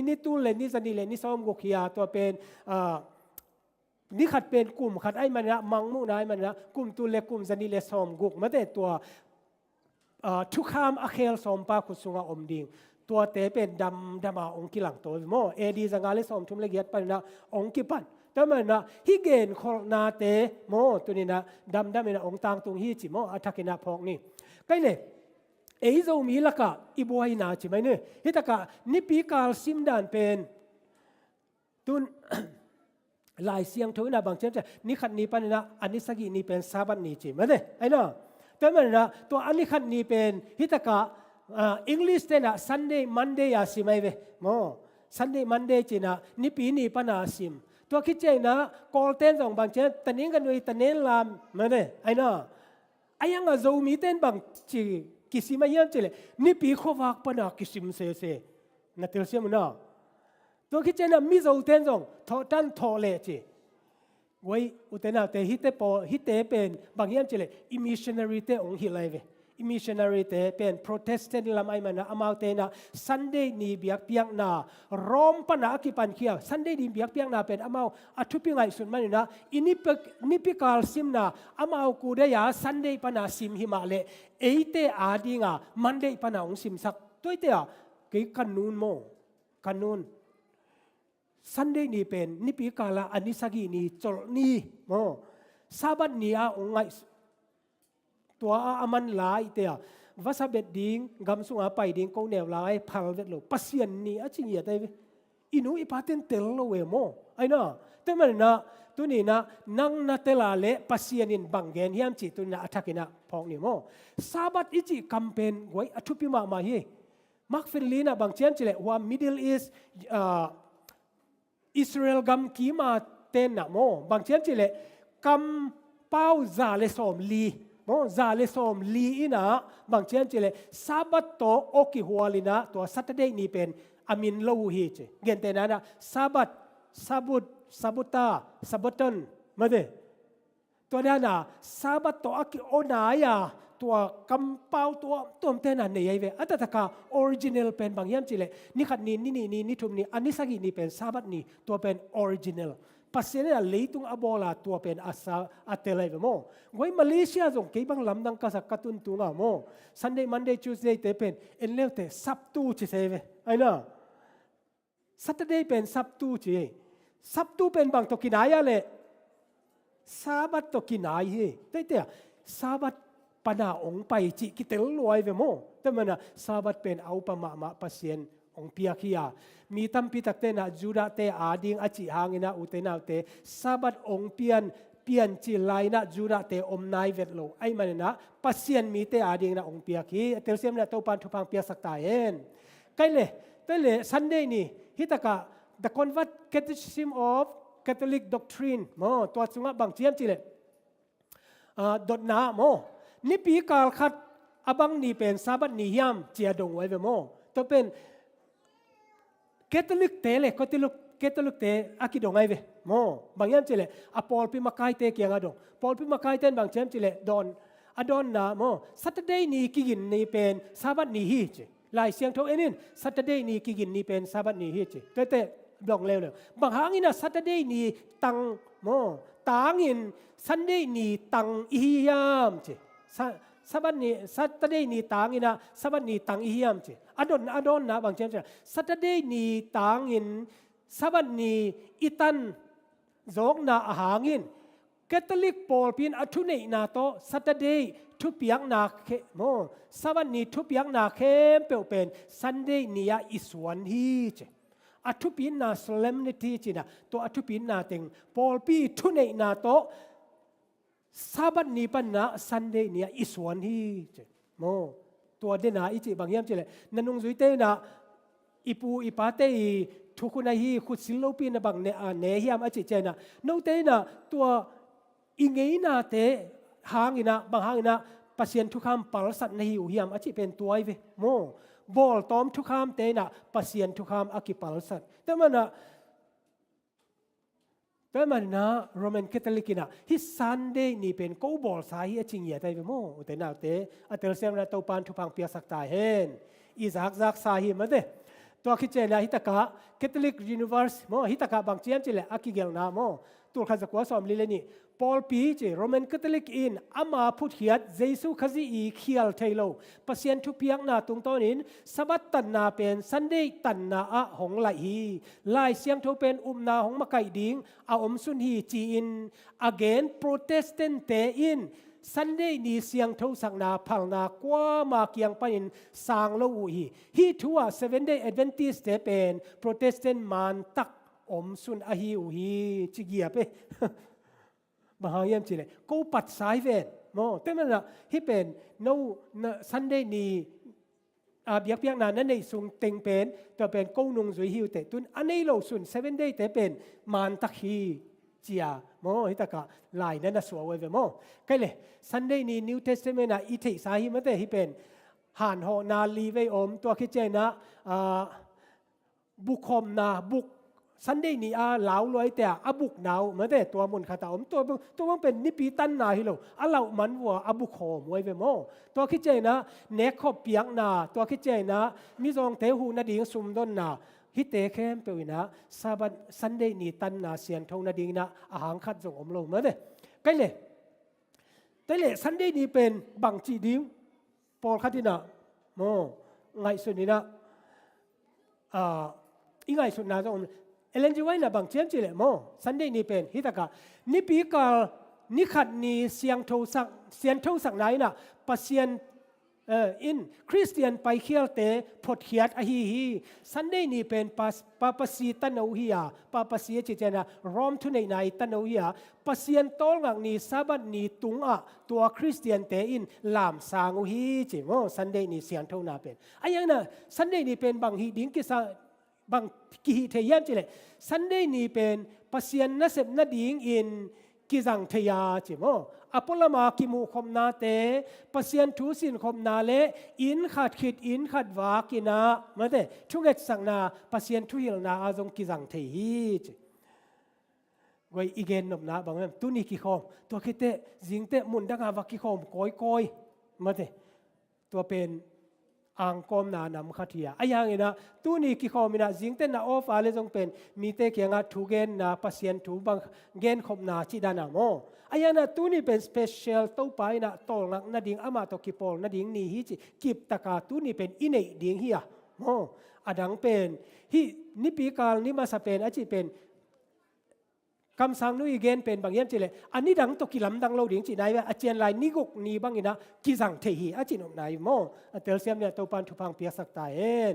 ni tu le ni zani le ni som go khia to pen นี่ขัดเป็นกลุ่มขัดไอ้มันนะมังมุนายมันนะกลุ่มตัวเล็กกลุ่มจันิเลสอมกุกมาแต่ตัวทุกขามอเคลสอมปาขุสุงาอมดิงตัวเตเป็นดำมาองกิหลังตัวโมเอดีสังกาเลสอมทุมเลกียดปันนะองกิปันแต่มันนะฮิเกนคนนาเตโมตัวนี้นะดำเป็นองตางตรงฮิจิโมอัฐกินาพองนี่ใกล้เลยเอโซมีละกะอิบวยนาจิไหมเนี่ยฮิตกะนิปีกาลซิมดานเป็นตุนลายเสียงทุกนะบางเช่นจะนี่ขันนี้ปันนะอันนี้สักนี่เป็นซาบันนี่จิไหมเนี่ยไอ้น่ะแต่มันนะตัวอันนี้ขันนี้เป็นฮิตกะอังกฤษเตนะ Sunday Monday อาสิไหมเว้โม Sunday Monday จีนะนี่ปีนี้ปันอาสิมตัวคิดเจนะกอลเต้นสองบางเช่นตันนี้กันด้วยตันนี้ลามมาเนี่ยไอ้น่ะไอ้ยังอ่ะจะมีเต้นบางจีกิสิมาเยี่ยมเจเลยนี่ปีขวักปันอากิสิมเซ่นัดเตลเซียมน่ะตัวคิดเจนะมีจะเต้นสองทอตันทอเลจีไว้อุตนาแต่ฮิตเตปอฮิตเตเป็นบางเยี่ยมเจเลยอิมิชันนารีเตองฮิไลเวอิมิชันนารีเตเป็นโปรเตสแตนต์ลำไอมันนะอามาเตนะซันเดย์นี่เบียกเปียกนารอมปนากิปันเขียวซันเดย์นี่เบียกเปียกนาเป็นอามาอัทุปิงไงสุดมันนะอินิปิกาลซิมนาอามากูได้ยาซันเดย์ปนาซิมหิมาเลเอเตอาดิงามันเดย์ปนาองซิมสักตัวเตะกี่กันนูนโมกันนูนซันเดย์นี่เป็นนิปิกาลาอันนี้สักีนี่จลนี่โมซาบันนี่อาองไงตัวอามันหลายเตะวัสเบ็ดดิ้งกำสุงอาไปดิ้งกูแนวหลายพัลเวทโลปัสยันนี่อาจริงอย่างไรอินูอิปาเตนเตลโลเวโมไอ้น่ะแต่มันนะตัวนี้นะนั่งนาเตลาเลปัสยันินบังเกนเฮียมจิตัวนี้อัฐกินะพองนี่โมซาบัดอิจิคัมเปญไว้อัทุปิมาเฮมักฟินลีนะบางเช่นจิเลว่ามิดเดิลอีสอิสราเอลกำกีมาเตนนะโมบางเช่นจิเลกำเป้าซาเลสอมลีโมซาเลสอมลีอินะบางเช่นจิเลซาบัตโตโอกิหัวลินะตัวสัตเดย์นี่เป็นอามินโลฮีเจเกนเตนะนะซาบัตซาบุตาซาบุตันมาเดตัวนั้นนะซาบัตโตอากิโอนายาตัวกำเป้าตัวเตนันเนี่ยไอ้เวอัตตะกาออริจินัลเป็นบางอย่างจิเลนี่ขัดนี่ทุมนี่อันนี้สักนี่เป็นซาบัตนี่ตัวเป็นออริจินัลปัสเซเนี่ยเลยตุงอโบลาตัวเป็นอาซาอัตเตลัยโมไว้มาเลเซียส่งเก็บบังลำดังกษักตุนตุงอ่ะโม Sunday Monday Tuesday เตเป็นเอ็นเลวเตซับตูจิเซเวไอ้น่ะ Saturday เป็นซับตูจิซับตูเป็นบางตกินายะเลยซาบัตตกินายเฮเตะซาบัตปนาองไปจิกิเตลลอยเวโมแต่มันนะซาบัตเป็นเอาปะมาปัสเซนองเปียคียามีตั้มพิตักเตนะจูดาเตอาดิงอจิหางินะอุเตนาเตซาบัตองเปียนจิไลนะจูดาเตอมนายเวทโลไอมันนะปัสเซียนมีเตอาดิงนะองเปียคีเตลเซียมนะตัวปันทุพังเปียสักตายเอ็นไกเลยแต่เลยซันเดย์นี่ฮิตกะ The Convert Catechism of Catholic Doctrine โมตัวสุงะบางเจียมจิเลดดนาโมนี่ปีกาลขัดอบังนี่เป็นซาบัตนิยามเจียดงไว้เวโมตัวเป็นแคทอลิกเตเลแคทอลิกเตอากิดงไงเวโมบางอย่างจิเลอปอลพิมาไกเตเกียงอดงปอลพิมาไกเตนบางเชมจิเลดอนอดอนนาโมสัตเดย์นี่กินนี่เป็นซาบัตนี่ฮีจลายเสียงทงเอ็นินสัตเดย์นี่กินนี่เป็นซาบัตนี่ฮีจเตบลองเร็วบางหางอินะสัตเดย์นี่ตังโมตางอินซันเดย์นี่ตังอิยามจซาบันนี่สัตเดย์นี่ต่างอินะซาบันนี่ต่างอิยามจีอดอนนะบางเช่นสัตเดย์นี่ต่างอินซาบันนี่อิตันจงนาอาหางินแคทอลิกปอลพินอทุเนนาโตสัตเดย์ทุบยังนาเคโมซาบันนี่ทุบยังนาเข้มเปลวเป็นซันเดย์นี่อิสวนฮีจีอทุปินนาสเลมนิตีจีนะตัวอทุปินนาเต็งปอลปีทุเนนาโตซาบัตนี้ปัญนะซันเดย์เนี่ยอิสวนฮีเจโมตัวเดน่าอิจิบางอย่างเจเลยนันงจุยเตนะอิปูอิปาเตยทุกคนฮีขุดสิลโลปีนะบางเนฮิยามอจิเจนะโนเตนะตัวอิงเงยนาเตหางอินะบางหางอินะปัสเซียนทุกคำปัลสัตนฮิอุฮิยามอจิเป็นตัวไอเวโมบอลตอมทุกคำเตนะปัสเซียนทุกคำอกิปัลสัตแต่มันนะแต่มันนะโรมันคาทอลิกนะฮิซันเดย์นี่เป็นกูบอลสายจริงอย่างไรไปโม่แต่น่าเตะอัตเตอร์เซมนะตัวปานทุพังเปียสักตายเห็นอิสากซักสาหิมาเตะ ตัวคิดเจนะฮิตกะ Catholic Universe โมฮิตกะบางเจียมจิเลอากิเกลนาโมตัวขันสักว่าสอมลิเลนี่ปอลปีเจ Roman Catholic in อามาพุทธิยัดเยซูขจีอีเขียลเทโลปัสยันทุเพียงนาตุงต้นินสบัตตันนาเป็นซันเดย์ตันนาอะหงไหลฮีลายเสียงทุเป็นนาหงมาไก่ดิงอาอมสุนฮีจีอิน again Protestant เตอินซันเดย์นี่เสียงทุสักนาพังนากว่ามาเกียงปันสางโลอุฮีทัว 7 day Adventist เตเป็น Protestant มันตักอมสุนอหิวฮีจิเกียเปมหาเยี่ยมจีเลยกูปัดสายเวนโมแต่มันละที่เป็นโนซันเดย์นี้เบียกนั้นในสุงเต็งเป็นตัวเป็นกูนุงจุยหิวแต่ตุนอันนี้เราสุน7 day แต่เป็นมันตักฮีเจียโมฮิตากะลายนั้นสวยเว้ยโมก็เลยซันเดย์นี้ New Testament นะอิทธิสาหิมันแต่ที่เป็นหันหอนาลีเวอมตัวคิดเจนะบุคคมนาบุกซันเดย์นี่เหลาลอยแต่บุกหนาวเหมือนแต่ตัวมุนขาตาอมตัวมันเป็นนิปีตันนาฮิโลเหลามันวัวบุกโขมไว้เวโมตัวคิดเจนะเนคขบเปียงนาตัวคิดเจนะมิจงเตหูนาดิงสุมดนนาฮิตเตเข้มเปวินะซาบันซันเดย์นี่ตันนาเสียนทงนาดิงนะอาหารขัดส่งอมโลเหมือนแต่ก็เลยแต่เลยซันเดย์นี่เป็นบังจีดิงปอลคัดินะโมไงสุดนี่นะอีไงสุดนะจงเอเลนจีไว้นะบางเชียมจีเลยโมซันเดย์นี่เป็นฮิตากะนี่ปีกาลนี่ขัดนี่เสียงโทสักไหนนะปัสยันอินคริสเตียนไปเขียลเตพดเขียดอหิฮีซันเดย์นี่เป็นปัสยตันเอาฮียปัสยจิเจนะรอมทุนในตันเอาฮียปัสยันโตงังนี่ซาบันนี่ตุงตัวคริสเตียนเตอินลามสางเอาฮีจิโมซันเดย์นี่เสียงโทนาเป็นอะไรอย่างนั้นซันเดย์นี่เป็นบางฮีดิ้งกิซาบางกิฮิเทียมจิเลยซันเดย์นี่เป็นปัสยันนัสเซบนัดดิ้งอินกิจังเทียจิโมอพอลมากิมูคมนาเตปัสยันทุสินคมนาเลอินขัดขิดอินขัดวากินามาเตทุกเอสังนาปัสยันทุหิลนาอาจงกิจังเทีจิไว้อีเกนนบนาบางอย่างตุนิกิคอมตัวคิดเตจิงเตมุนดังอาวากิคอมก้อยมาเตตัวเป็นอังกอมนานำขัดเทียไอ้ยังไงนะตัวนี้กิคอมินะจิงเต้นนาออฟอะไรจงเป็นมีเตเกียงทุเกนนาปัสยันทุบางเกนคมนาจิดานาโมไอ้ยังนะตัวนี้เป็นสเปเชียลตัวไปนะตอลักนาดิ่งอามาตอกิปอลนาดิ่งนี่ฮิจิกิบตะกาตัวนี้เป็นอินเนดิ่งเฮียโมอดังเป็นฮินิปีกาลนิมาสเป็นอาจิเป็นคำสั่งนู้อีเกนเป็นบางอย่างจีเลยอันนี้ดังตกิลำดังเราดิ่งจีนายว่าอาเจียนลายนิกกนี่บางอย่างนะกิจังเทียอาจินอมนายโมเตลเซียมเนี่ยตัวปันทุพังเปียสักตายเอง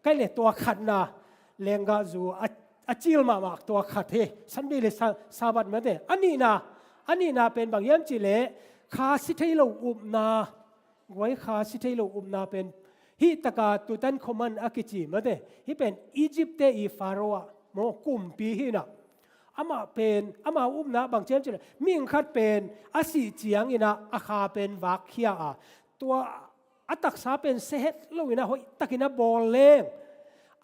ก็เลยตัวขัดนะเลงกาจูอาจิลมามากตัวขัดเฮสันดีเลยซาบัดมาเดอันนี้นะเป็นบางอย่างจีเลยคาสิเทโลอุบนาไว้คาสิเทโลอุบนาเป็นฮิตกาตุตันคอมันอากิจิมาเดฮิเป็นอียิปต์เตอีฟาโรห์โมกุมปีฮินะอามาเป็นอามาอุ้มนะบางเจ้าจะมิ่งคัดเป็นอาศิเจียงอินะอาคาเป็นวักเขียตัวอัตักษาเป็นเซตโลกินะหอยตักินะบอลเล่ง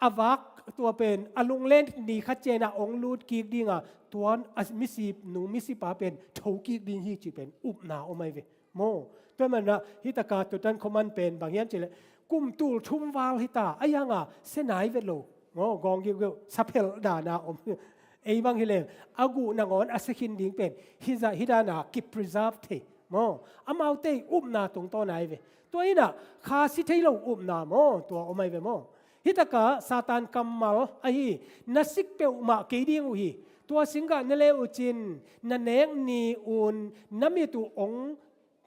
อาวักตัวเป็นอลุงเล่นนี่คัดเจนะองลูดกีกดิ่งตัวมิสิหนูมิสิปาเป็นทูกีกดิ่งฮีจีเป็นอุ้มนะโอไม่เวโมตัวมันนะฮิตากาตัวนั้นเขามันเป็นบางอย่างจะกุมตูลทุ่มวาลฮิตาไอ้ยังเส้นไหนเวทโลโมกองเกี่ยวสัพเพลดานาอมไอ้บางทีเลยอากูนางอนอาศัยคินดิ่งเป็นฮิดานากิป preserve เทโมอามาเตอุ้มนาตรงตัวไหนเวตัวนี้นะคาสิเทโลอุ้มนาโมตัวอไม่เวโมฮิตากาซาตานกัมมัลไอ้นัสิกเปอุมาเกดิงอุฮีตัวสิงกะนเลอุจินนันเนงนีอุนนามิตุอง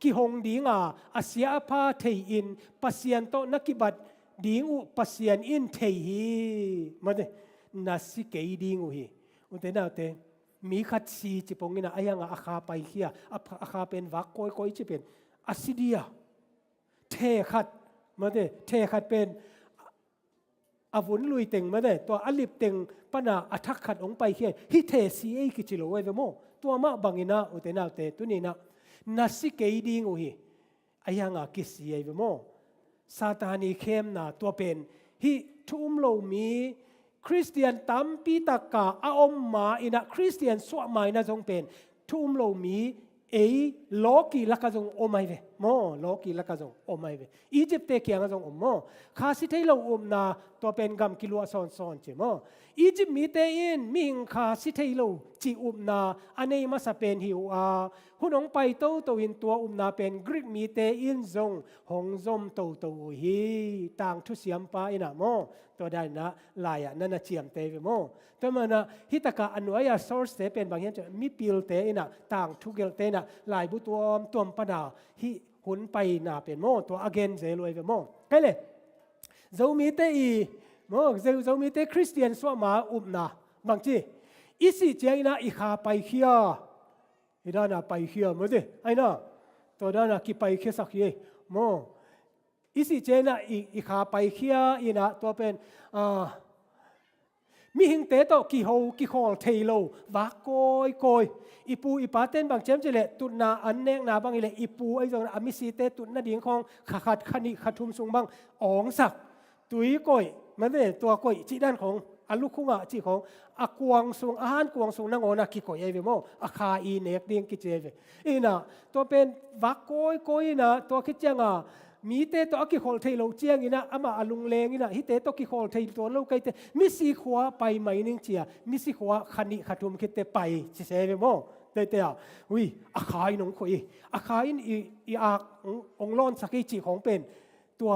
กิฮงดิ่งอาเซียพาเทอินปัสยันโตนักิบัดดิ่งอุปัสยันอินเทฮีมาเดนัสิเกดิงอุฮีอุเตนาเตมีขัดซีจิปงกินะอายังอาคาไปเขียอาคาเป็นวักก้อยจิเป็นอาซิเดียเทขัดมาเดเทขัดเป็นอาวุธลุยเต็งมาเดตัวอลิบเต็งปนาอัทักขัดองไปเขียฮิเทซีเอกิจิโลเวโมตัวมาบังกินะอุเตนาเตตุนีนะนัสิเกดิงอุฮีอายังอากิซีเอเวโมซาตานีเข้มนาตัวเป็นฮิทุ่มโลมีคริสเตียนตั้มปีตากาอาอมมาอินะคริสเตียนสวะไม้นะจงเป็นทุ่มโลมีโลกีลักจงโอไม่เวโม โมโลกีละกะจงอมไอเวอียิปต์เตเกียงจงอมโมคาสิเทโลอมนาตัวเป็นกำกิลัวซอนจิโมอียิปต์มีเตอินมิงคาสิเทโลจีอมนาอันนี้มาสเป็นหิวหุ่นองไปโตตัวอินตัวอมนาเป็นกรีกมีเตอินจงหงจมโตฮีต่างทุเสียมปาอินะโมตัวได้นะลายนั่นนะเจียมเตวิโมตัวมันนะฮิตกะอันวยา source เตเป็นบางอย่างจะมีปิลเตอินะต่างทุกเกลเตนะลายบุตัวปดาฮิหุ่นไปนาเป็นโมตัว again เจลวยเวโมใช่เลยเจ้ามีเตอีโมเจ้ามีเตคริสเตียนสวมาอุบนาบางทีอีสิเจนะอีขาไปเขียอีด้านาไปเขียมั้งดิไอ้น่ะตัวด้านากี่ไปเขียสักยี่โมอีสิเจนะอีขาไปเขียอีนะตัวเป็นมีหิงเตโตกี่โฮกี่คอลเทโลวักโกยอีปูอีปาเต้นบางเจมจะเละตุนนาอันเนงนาบางอีเละอีปูไอ้ตรงอามิสีเตตุนนาดิ่งของขัดขณิขัดทุมสุงบางอ๋องสักตุยโกยมันเป็นตัวโกยจีด้านของอันลูกคุ้งจีของอากวงสุงอาหารกวงสุงนางโอนากิโกยเอเวโมอาคาอีเนกดิ่งกิเจเวอีน่ะตัวเป็นวักโกยนะตัวคิดจังมีเตตัวกิโคลเทโลเจียงอีนะอามาอลุงเลงอีนะฮิเตตัวกิโคลเทตัวโลกไกเตมิสิขวาไปไม่นิ่งเจียมิสิขวาขันิขัดทุมคิดเตไปเซเวโมเตเตอ่ะวิอาคายนงคุยอาคายอีอาองล้อนสักจีของเป็นตัว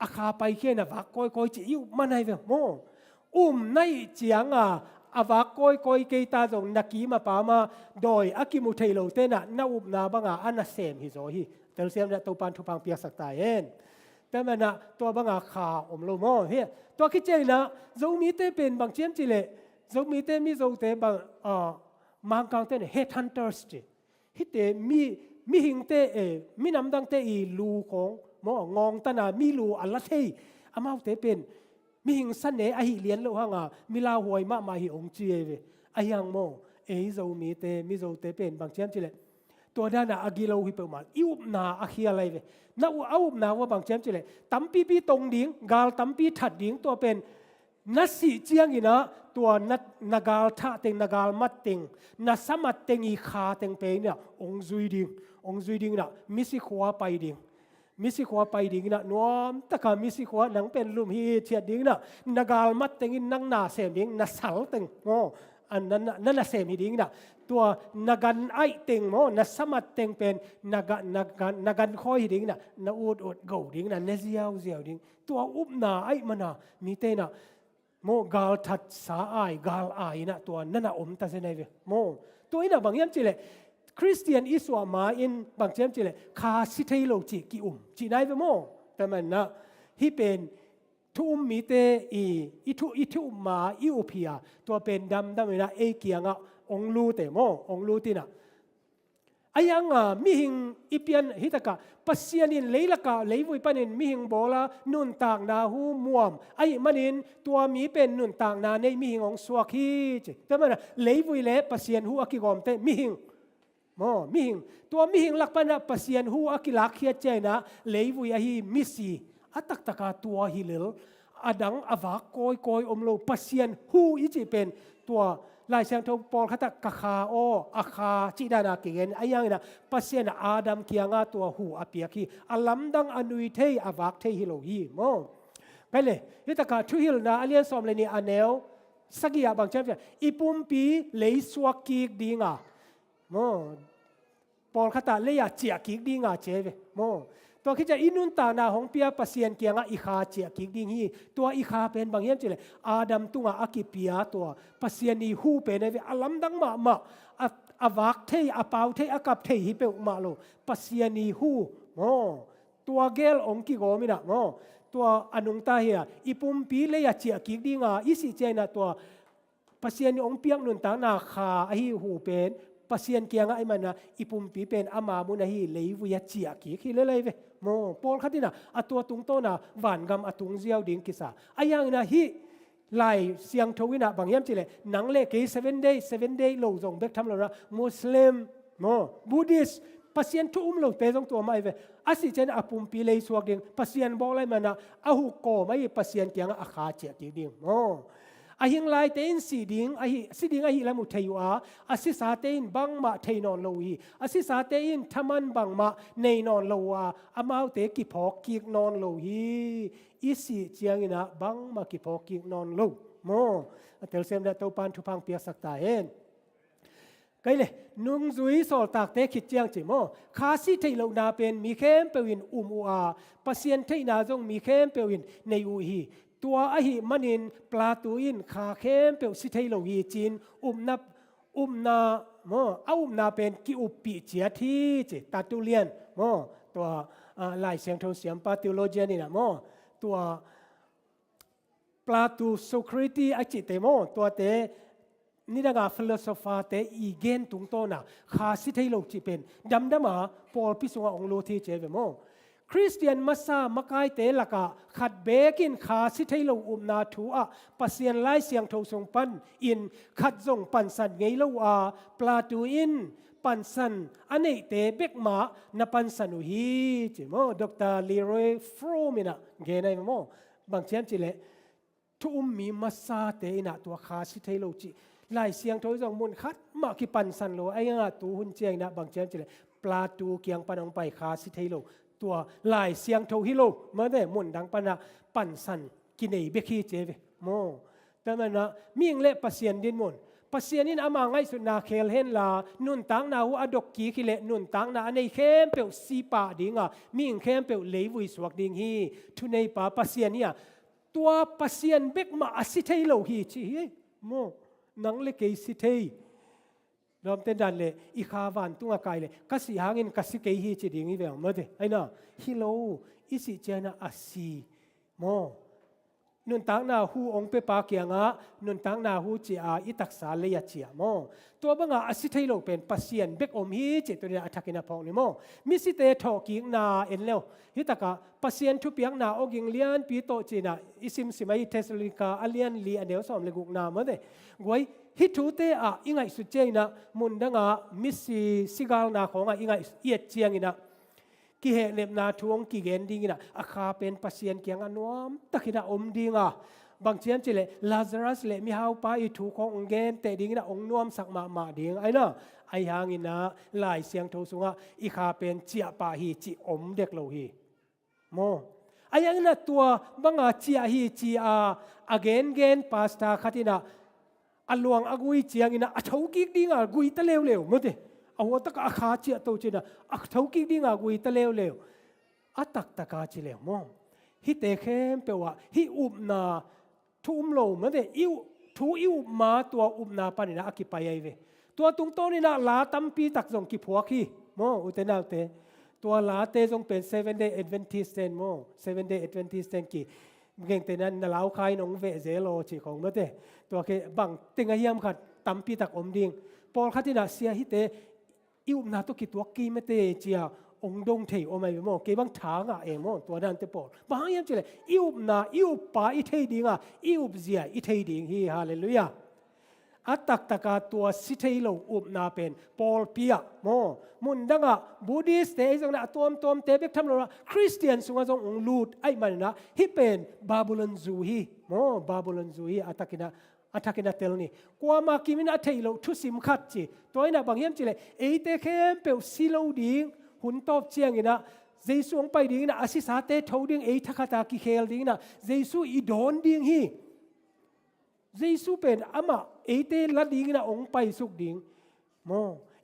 อาคาไปเขียนวักโกยจีอยู่มันให้เวโมในเจียงอาวักโกยเกตาจงนักกีมาปามาโดยอากิมุเทโลเตนะนาอุบนาบังอันน่ะเซมฮิโซฮีเตลเซียมเนี่ยตัวปันทุพังเปียกสักตายเองแต่มันนะตัวบางขาอมโลโมเฮียตัวคิดเจนะเรามีเตเป็นบางเจียมจิเลเรามีเตมีเราเตบางมังกังเตเนี่ย headhunters จิฮิเตมีหิงเตมีน้ำดังเตอีลูของมองงตนามีลูอัลละเทอามาเตเป็นมีหิงสันเนอหิเลียนโลหังมีลาหวยมาหิองจีเวอายังโมเรามีเตมีเราเตเป็นบางเจียมจิเลตัวด้านอากิโลฮิเปมาอิวนาอาคีอะไรเวน่าอุบนาว่าบางเจมจิเลตั้มปีตรงดิ่งกาลตั้มปีถัดดิ่งตัวเป็นนัสสิเจียงอีนะตัวนักกาลท่าเต็งนักกาลมัดเต็งนัสมัดเต็งอีขาเต็งเปเนี่ยองซุยดิ่งนะมิสิขวาไปดิ่งนะนวมตะกามิสิขวาหนังเป็นลุมฮีเทียดดิ่งนะนักกาลมัดเต็งอินนังนาเสมดิ่งนัสสัลเต็งโง่อันนั้นนั่นเสมดิ่งนะตัวนักันไอเต็งโมนัสมัดเต็งเป็นนักันคอยดิ่งนะนาอูดเกาดิ่งนะเนเซียวดิ่งตัวอุบนาไอมันนะมีเตนะโมกาลทัดสาไอกาลไอนะตัวนั่นนะอมตัดเสนเวโมตัวนี้นะบางอย่างจิเลคริสเตียนอิสวามาอินบางเจมจิเลคาสิเทโลจิกิจีนายเวโมแต่มันนะที่เป็นทุมมีเตอีทุมมาอิโอเปียตัวเป็นดำเลยนะเอเกียงองลูเตโมองลูตินะอายังมิหิงอีเปียนฮิตกะปัสยานินเลยละกะเลยวุยปันินมิหิงโบลานุนต่างนาหูม่วมไอ้มันินตัวมีเป็นนุนต่างนาในมิหิงองสวกฮีจิแต่มันเลยวุยเล่ปัสยานหูอากิกอมเตมิหิงมิหิงตัวมิหิงลักปันปัสยานหูอากิลักเฮียเจนะเลยวุยฮีมิสีอัตักตะกาตัวฮิเลอดังอวากโกยอมโลปัสยานหูอีจิเป็นตัวลายเสียงทงปอลขัดกะคาโออาคาจิดานาเกนไอ้ยังนะปัสเซียนอาดัมเกียงาตัวหูอเปียกีอัลลัมดังอนุยเทอวักเทฮิโลฮีโมไปเลยนี่ตะกาทุฮิลนาอเลียนสอมเลนีอันเนลสักอย่างบางเช่นอีปุ่มปีเลยสวกกีกดีงาโมปอลขัดเลยอยากเจียกีกดีงาเจเวโมตัวคิดจะอินุนตานาของเปียปัสเซียนเกียงอีคาเจียกิกดิ่งฮีตัวอีคาเป็นบางอย่างจิเลยอาดัมตุงอากิเปียตัวปัสเซียนอีหูเป็นไอ้อัลลัมดังมาอวักเทอปาวเทอกับเทฮิเปอุมาโลปัสเซียนอีหูโมตัวเกลองกิโกมินะโมตัวอนุงตาเฮียอีปุ่มปีเลยเจียกิกดิ่งอีสิเจนะตัวปัสเซียนองเปียกนุนตานาคาไอหูเป็นปัสเซียนเกียงไอ้มันนะอีปุ่มปีเป็นอามามุนะฮีเลยวิยเจียกิกฮีเลยเวโมปอลขัดนะอัตัวตุงโตนะหวานกำอัตุงเจียวดิ่งกิสาอายังนะฮีลายเสียงทวินะบางยามจิเลหนังเล็ก7 day โลจงเบกทำแล้วนะมุสลิมโมบูดิสปัสยันทุมโลเตจงตัวไม่เวอาศิเจนอาปุ่มปีเลยสวกดิ่งปัสยันบอกเลยมันนะอาหุโกไม่ปัสยันเกียงอาคาเจียกิ่งดิ่งโม ahing lai tein siding ahi lamu theiwa asisa tein bangma theinon lohi asisa tein thaman bangma neinon lowa amau te ki phok ki non lohi isi chiangina bangma ki phok ki non lo mo atel sem da to pan thu phang pia sakta en cái này nung duy sổ tạc tế khít chiang chỉ mô khá sĩ thầy lâu na bên mi khem bèo in ua pasien thầy na dòng mi khem bèo in nei u hi tua ahi manin platu in khá khem bèo sĩ thầy lâu hi chin na mô na bên ki pi chia thi chỉ tatu liên mô tua lại xem thâu xem pa theologian này mô tua platu Socrates ai chỉ tế mô tua tếนี่นะฟิโลโซฟาเตอีเกนตุงโตนะข้าสิให้โลกจีเป็นดำดำมาปอลพิสุงองโลทีเจเวโมคริสเตียนมาซามากายเตละกะขัดเบกินข้าสิให้โลกนาทัวปัสเซียนไล่เสียงทงปันอินขัดส่งปันสันไงโลปลาตูอินปันสันอันนี้เตเบกมานับปันสันอุฮีเจโมดร.ลีโรยฟรูมินะเกนไอโมบางเช่นจิเลทุมมีมาซาเตนะตัวข้าสิให้โลกจีหลายเสียงโทรศัพท์มุนคัดมากี่ปันสันโลไอ้งาตูหุ่นเจียงนะบางเจ้าจะเลยปลาตูเกียงปันองไปคาสิเทโลตัวหลายเสียงโทรฮิโลเมื่อได้มุนดังปันนะปันสันกินไอเบคีเจเวโมแต่มันนะมีงเละปัสเซียนดินมุนปัสเซียนนี่อามาไงสุดนาเคลเห็นลานุนตังนาหูอดกกีกิเลนุนตังนาในเข้มเปียวสีป่าดิ่งอ่ะมีงเข้มเปียวเลวุยสวกดิ่งฮีทุในป่าปัสเซียนเนี่ยตัวปัสเซียนเบกมาสิเทโลฮีชีโมนังเล็กสิเทยรวมเต็นดันเลยอีข้าวันตุ้งอากายเลยกัสหางินกัสเกยฮีจีดิ่งอีเวงมาเดไอ้น่ะฮิโลอิสิเจนะอาซีโมนุนตังนาหูองเปปาเกียงะนุนตังนาหูจีอาอิตักษาเลยจีอาโมตัวบังอาสิเทยโลเป็นปัสเซียนเบกอมฮีจีตัวนี้อัฐกินาพองนี่โมมิสิเตทอกิงนาเอ็นเลวฮิตากะปัสเซียนทุเปียงนาอกิงเลียนปีโตจีนาอิซิมสิมาอิเทสลิกาอเลียนลีอันเดียวสอมเลกุกนามาเดกวยฮิทูเตอะอิงไงสุดเจนะมุนดังอามิสิสิกาลนาของอิงไงเอียดเจียงอินะกิเหเนบนาทวงกิเกนดิ้งอินะอาคาเป็นปัสเซียนเกียงอันวมตะกินะอมดิ้งอ่ะบางเชียนจิเลลาซารัสเลมีฮาวปาอิทูขององเกนแต่ดิ้งอินะองนวมสักมาดิ้งไอ้น่ะไอ้หางอินะหลายเสียงโทสุงะอีคาเป็นเจียปาฮีจิอมเด็กโลฮีโมไอ้ยังน่ะตัวบังอาเจียฮีจีอาเกนปาสตาคัตินะอัลลวงอกุยเจียงอินะอัฐาวกิกดิ้งอากุยตะเลวมั้งเดเอาตะกะอาคาเจียโตจินะอัฐาวกิกดิ้งอากุยตะเลวอัตักตะกาจิเลวมั้งฮิเตเข้มเปว่าฮิอุบนาทุ่มโลมั้งเดอิวมาตัวอุบนาปานินะอากิไปไอเวตัวตุงโตนี่นะลาตัมปีตักจงกิพวกฮีมั้งอุเตนาเตตัวลาเตจงเป็น 7-day Adventist มั้ง 7-day Adventist กี่เก่งแต่นั้นนาลาวใครน้องเวเซโลจีของเมื่อเตตัวเคบังติงเฮียมขัดตัมปีตักอมดิ่งปอลขัดที่น่ะเสียฮิเตอิวนาตุกิตัวกีเมเตเจียองดงเทอไม่โมเก็บังทางอ่ะเอโมตัวนั้นเตปอลบางอย่างเจเลยอิวนาอิวปาอิเทดิ่งอ่ะอิวเสียอิเทดิ่งฮีฮาเลลูยาอัตตักตะกาตัวสิเทโลอุบนาเป็นปอลเปียโมมุนดังอ่ะบูดิสเตจงนะตัวเตเบกทำโลละคริสเตียนสุงจงองลูดไอ้มันนะฮิเป็นบาบูลอนซูฮีโมบาบูลอนซูฮีอัตตะกินะเตลนี่กว่ามากิมินะเทโลทุสิมขัดจีตัวนี้นะบางอย่างจีเลยเอเตเข้มเปลซิโลดิ่งหุ่นตอบเจียงอินะเจสุงไปดิ่งนะอาศิสาเตทาวดิ่งเอทักตากิเคลดิ่งนะเจสุอีดอนดิ่งฮีเจสุเป็นอามาเอเตลัดดิ่งนะองไปสุกดิ่งโม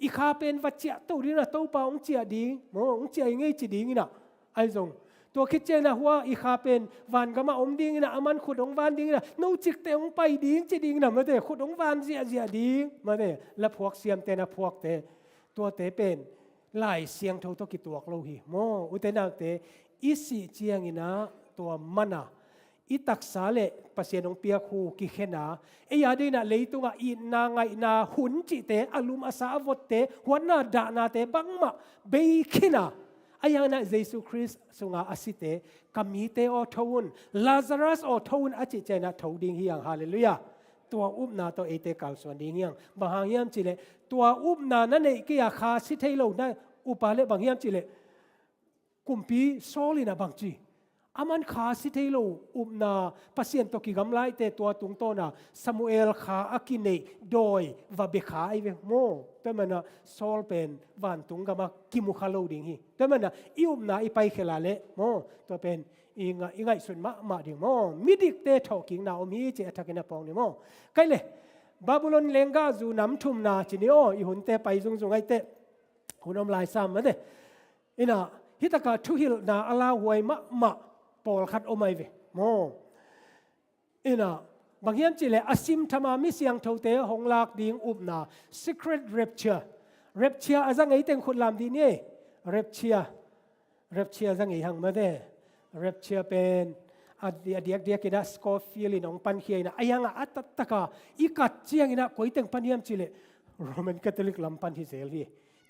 อีข้าเป็นวัจเจาตัวดิ่งนะตัวปาองเจียดิ่งโมองเจียยังไงจีดิ่งนะไอ้จงตัวคิดเจนะว่าอีข้าเป็นวันก็มาอมดิ่งนะอามันขุดองวันดิ่งนะนู้จิกเตองไปดิ่งจีดิ่งนะมาเตะขุดองวันเจียดิ่งมาเตะและพวกเสียมเตนะพวกเตตัวเตเป็นหลายเสียงเท่าตัวกี่ตัวเราหิโมอุตนาเตอิสิเจียงอินะตัวมันนะอิตักษาเลปัสเซียนองเปียคูกิเขนาเอียดีนะเลยตัวอินาไงนาหุนจิเตอลุมอาสาวเตหัวหน้าดานาเตบังมาเบคินาอายังนะเยซูคริสต์สุงาอาศิเตกามีเตอทวนลาซารัสอทวนอาจิเจนะทวดิ่งเฮียงฮาเลลูยาตัวอุบนาตัวเอเตกาลส่วนดิ่งเฮียงบางอย่างจิเลตัวอุบนานั่นเองกี่อาคาสิเทโลนะอุปาเลบางอย่างจิเลกุมปีโซลินะบางจี อามันขาสิเทโลอุบนาปัสเซียนตกิกำไลเตตัวตุงโตนาซามูเอลขาอากินเนโดยวาเบขาไอเวโมแต่มันนะซอลเป็นวันตุงกามากิมุคาโลดิงฮีแต่มันนะอิอุบนาอีไปเขลาเลโมตัวเป็นอีไงส่วนมาดิงโมมิดิกเตทอกิงนาอมีเจทักนะปองนี่โมไกเลยบาบิโลนเลงกาจูน้ำทุ่มนาจินิโออีหุนเตไปซุงไอเตหุนอมลายซ้ำมาเดอินะฮิตากาทุฮิลนาอาลาหวยมะปอลขัดโอไมเวโมอินะบางอย่างจิเลอาซิมธรรมามิเสียงเท่าเตะหงลากดิ่งอุบนา secret rapture อาจังไงเต็งคนลำดีนี่ rapture จังไงหังมาเด้ rapture เป็นเดียกกินะสกอฟิลินองปันเขียนะอายังอัตตะกาอีกัดเจียงนะคุยเต็งปันยามจิเลโรมันคาทอลิกลำปันฮิเซลฮี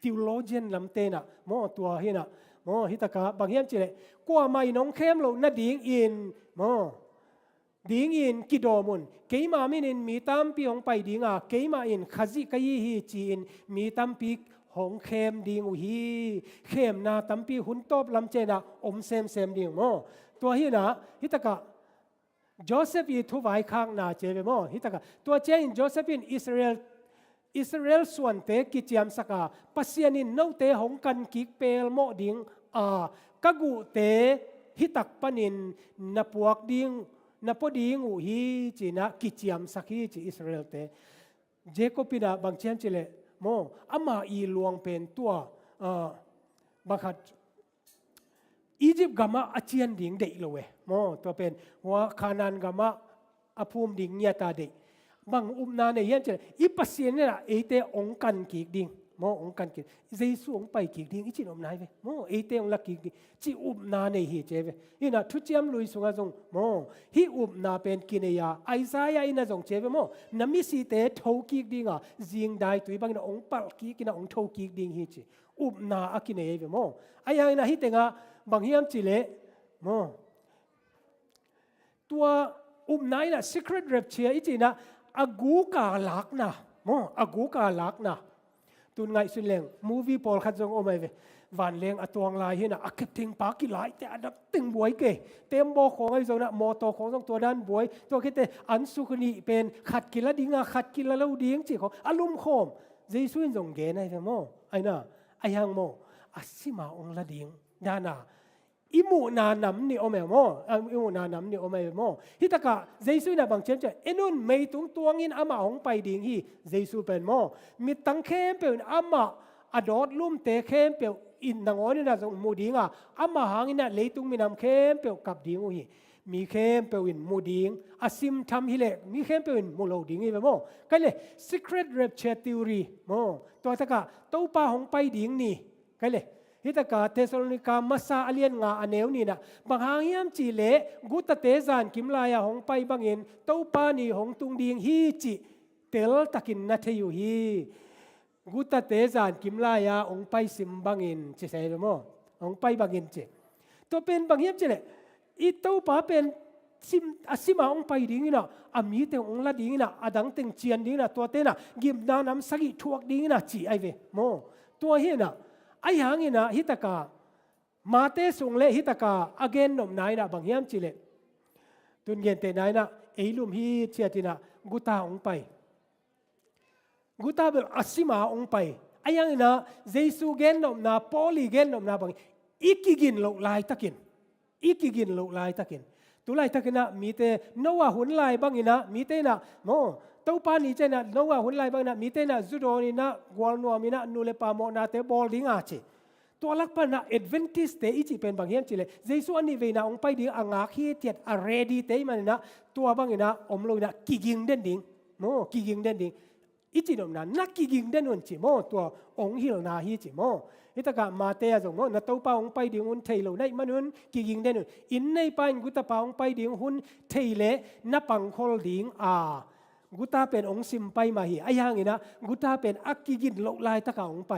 theologian ลำเตนะโมตัวเฮนะโมฮิตากาบางอย่างจิเลกว่าไม่น้องเข้มโลนัดดิ่งอินโมดิ่งอินกิโดมุนเกี่ยมามินมีตามปีของไปดิ่งอ่ะเกี่ยมาอินขจิกยี่ฮีจีนมีตามปีของเข้มดิ่งอุฮีเข้มนาตามปีหุ่นตบลำเจนะอมเซมดิ่งโมตัวเฮนะฮิตากาโจเซฟอีทุไวข้างนาเจเวโมฮิตากาตัวเจนโจเซฟอินอิสราเอลส่วนเตกิจยามสกาปัสยานินโนเตหงกันกิกเปลโมดิ่งกกูเตฮิตักปนินนับวกดิ่งนับดิ่งอุฮีจีนะกิจยามสักฮีจีอิสราเอลเตเจโคปินาบางเช่นจิเลโมอามาอีลวงเป็นตัวบางขัดอียิปต์กามาอาเจียนดิ่งเด็กเลยโมตัวเป็นหัวคานันกามาอาภูมิดิ่งเนียตาเด็กบางอุปนาในยันจิเลอีปัสยานี่ละเอเตองกันกิกดิ่งโมองกันกิเจสุองไปกิดิ่งอีจินอมนายเวโมเอเตองลักกิกจิอุบนาในฮีเจเวอินะทุจยมลุยสุงาจงโมฮีอุบนาเป็นกินยาไอซายาอินะจงเจเวโมนามิสิเตทอกิกดิ่งอ่ะจิงได้ตุยบางนะองปัลกิกนะองทอกิกดิ่งฮีจิอุบนาอากินเอเวโมไอยังนะฮิเตงะบางฮิมจิเลโมตัวอุบนายนะ secret rapture อีจินะอากูกาลักนะโมอากูกาลักนะตุนไงสุดเลงมูวี่พอลขัดจงโอไม่เววันเลงอตวงลายเห็นนะอักเทงปากิลายแต่อันดับตึงบวยเกเต็มโบของไอ้จงนะมอโตของจงตัวด้านบวยตัวคิดแต่อันสุขนีเป็นขัดกินละดิ้งขัดกินละเล่าดิ้งจีของอารมณ์โคมเจสุนจงเกนไอ้เวโมไอ้น่ะไอ้ยังโมอาศิมาองละดิ้งด้านาอิมูนานำนี่โอเมโมอิมูนานำนี่โอเมโมฮิตากะเจสุนะบางเช่นจะเอ็นุนไม่ตุงตัวงินอามาองไปดิ่งฮีเจสุเป็นโมมีตังเข้มเป็นอามาอดอดลุ่มเตะเข้มเป็นอินดังอ๋อนี่นะจงมูดิ่งอ่ะอามาหางนี่นะเลยตุงมีนำเข้มเป็นกับดิ่งฮีมีเข้มเป็นมูดิ่งอาซิมทำฮิเลมีเข้มเป็นมูโลดิ่งฮีโมก็เลย secret rapture theory โมตัวตะกะตู้ปลาของไปดิ่งนี่ก็เลยฮิตากาเทสโลนิกามาซาอเลียนงาอันเนวนี่นะบางหางยามจีเลกุตเตจานกิมลายหงไปบางเงินเต้าปานีหงตุงดิงฮีจิเตลตะกินนัทยูฮีกุตเตจานกิมลายหงไปซิมบางเงินจะใช่หรือมั้งหงไปบางเงินเจตัวเป็นบางยามจีเลอีเต้าปาเป็นซิมอาซิมาหงไปดิ่งนี่นะอามีเตงละดิ่งนะอาดังเตงเจียนดิ่งนะตัวเตนะกิมดานำสักิทวกดิ่งนะจีไอเวโมตัวเฮนะไอ้หางนี่นะฮิตากามาเตสุงเลฮิตากาอเกนนมนายนะบางยามจิเลตุนเย็นเตนายนะเอลุมฮีเชียตินะกุตาองไปกุตาเป็นอาศิมาองไปไอ้ยังนะเจสุเกนนมนาปอลีเกนนมนาบางอีกกินโลกลายตะกินอีกกินโลกลายตะกินตุลายตะกินนะมีเตโนวาหุนลายบางนะมีเตนะโมเต้าปานี่เจนะน้องว่าหุ่นไล่บางนะมีเตนะจุดนี้นะกวลนัวมีนะนูเลปามอนาเตบอลดิ้งอาเจตัวลักปนะเอดเวนทิสเตอีจีเป็นบางอย่างจิเลเจสุอันนี้เวนะองไปดิ้งอ่างอาคีเทียดอาเรดีเตมันนะตัวบางนะอมลอยนะกิกิงเด่นดิ้งโมกิกิงเด่นดิ้งอีจีนอมนะนักกิกิงเด่นวันจิโมตัวองฮิลนาฮีจิโมอิตากามาเตยจงโมนะเต้าปาองไปดิ้งหุ่นเทโลในมันหุ่นกิกิงเด่นอินในปานกุตปาองไปดิ้งหุ่นเทเลนับปังคอลดิ้งกุตาเป็นองค์ซิมไปมาฮีไอ้ยังนี่นะกุตาเป็นอักกิกินโลกลายตะกาองไป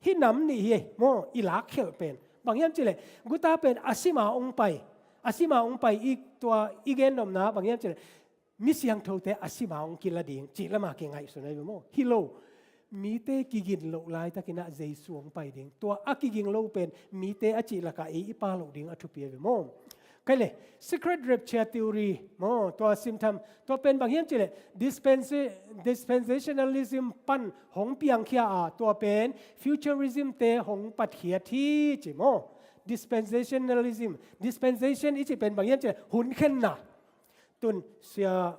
ฮิน้ำนี่เฮโมอิลักเขลเป็นบางอย่างจิเลกุตาเป็นอาศิมาองไปอาศิมาองไปอีกตัวอีเกนนมนะบางอย่างจิเลมิเสียงเท่าแต่อาศิมาองกินละดิ่งจิละมาเก่งไงสุนัยโมฮิโลมีเตกิกินโลกลายตะกินะเจสวงไปดิ่งตัวอักกิกินโลเป็นมีเตอจิละกาอีปาโลดิ่งอัตุเปียโม cái này secret rapture theory mo tua sim tham tua pen bang hiam chile dispensationalism pan hong piang khia a tua pen futurism te hong pat khia thi chi mo dispensation ichi pen bang hiam chile hun khen na tun sia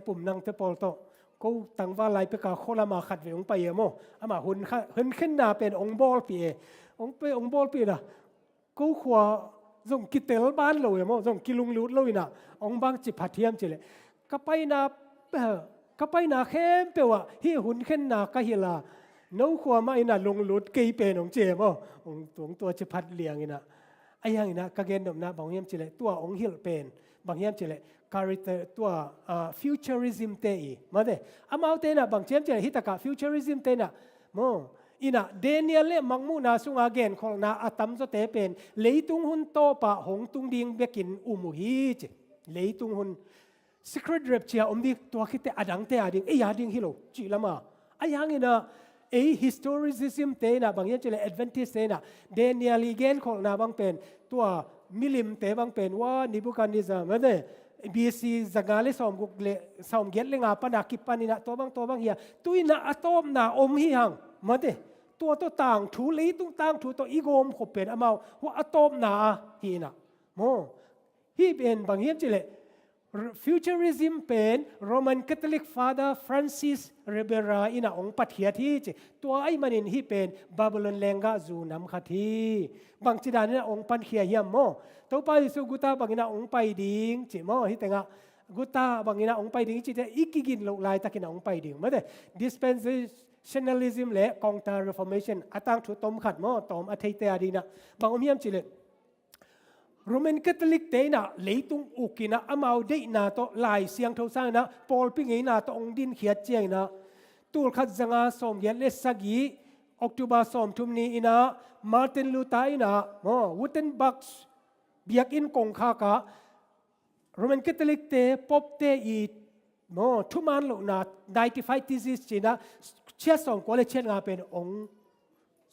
pum nang te pol to ko tang wa lai pe ka khola ma khat ve ong pa ye mo ama hun khen na pen ong bol pi ong bol pi da ko khwa dùng kí tel ban lôi mà dùng kí lung lút lôi na ông bang chỉ phát hiểm chỉ lệ cái bay na khem pe wa hi hun khen na cái hi là nấu khoa mà ina lung lút cây pe ông chế mà ông tua chỉ phát liang ina ai yang ina cái gen đom na bang hiểm chỉ lệ tua ông hil pen bang hiểm chỉ lệ character tua futurism te i mà thế amau te na bang hiểm chỉ lệ hitaka futurism te na mo ina Daniel le mangmu na sunga gen khol na atam zo te pen leitung hun to pa hong tung ding bekin umu hi che leitung hun secret rapture omdi to khite adang te ading e ya ding hilo chi lama ayang ina e historicism te na bang yan chele adventist te na Daniel gen khol na bang pen to milim te bang pen wa Nebuchadnezzar ma de BC zagale som get le nga panakipanina to bang hiya tuina atom na om hi hang ma deตัวต่างถูลีตุ้งต่างถูตัวอีโกมขบเป็นอเมาว่าอะตอมนาฮีนะโมฮีเป็นบางเฮียมจิเล futurism เป็น Roman Catholic Father Francis Ribera อินะองค์ปัทเฮียที่จิตัวไอ้มันอินฮีเป็นบาบิโลนแรงกาจูนำขัดทีบางจิดานี่องค์ปันเฮียเฮียมโมตัวไปสู่กุตาบางอินะองค์ไปดิ้งจิโมฮีแต่งะกุตาบางอินะองค์ไปดิ้งจิแต่อีกกินลูกลายตะกินองค์ไปดิ้งไม่ได้ dispensation และกองตา reformation อาตังถูตมขัดมอตอมอาทิตย์ดีนะบางอมยามจิเลโรมันคาทอลิกเตนะเลยตุงอุกินะอามาวได้นาโตลายเสียงเท่าซ่านะปอลปิงไงนาโตองดินเขียดเจียงนะตูลขัดจังอาสมเย็นเลสกีออกตุบาสมทุมนี้อินะมาร์ตินลูตายนะวูเทนบักส์เบียกอินกงคากะโรมันคาทอลิกเตป๊อปเตอีทุมันลูกนา95 thesis จีนะเชื่อสองก็เลยเชื่องาเป็นองค์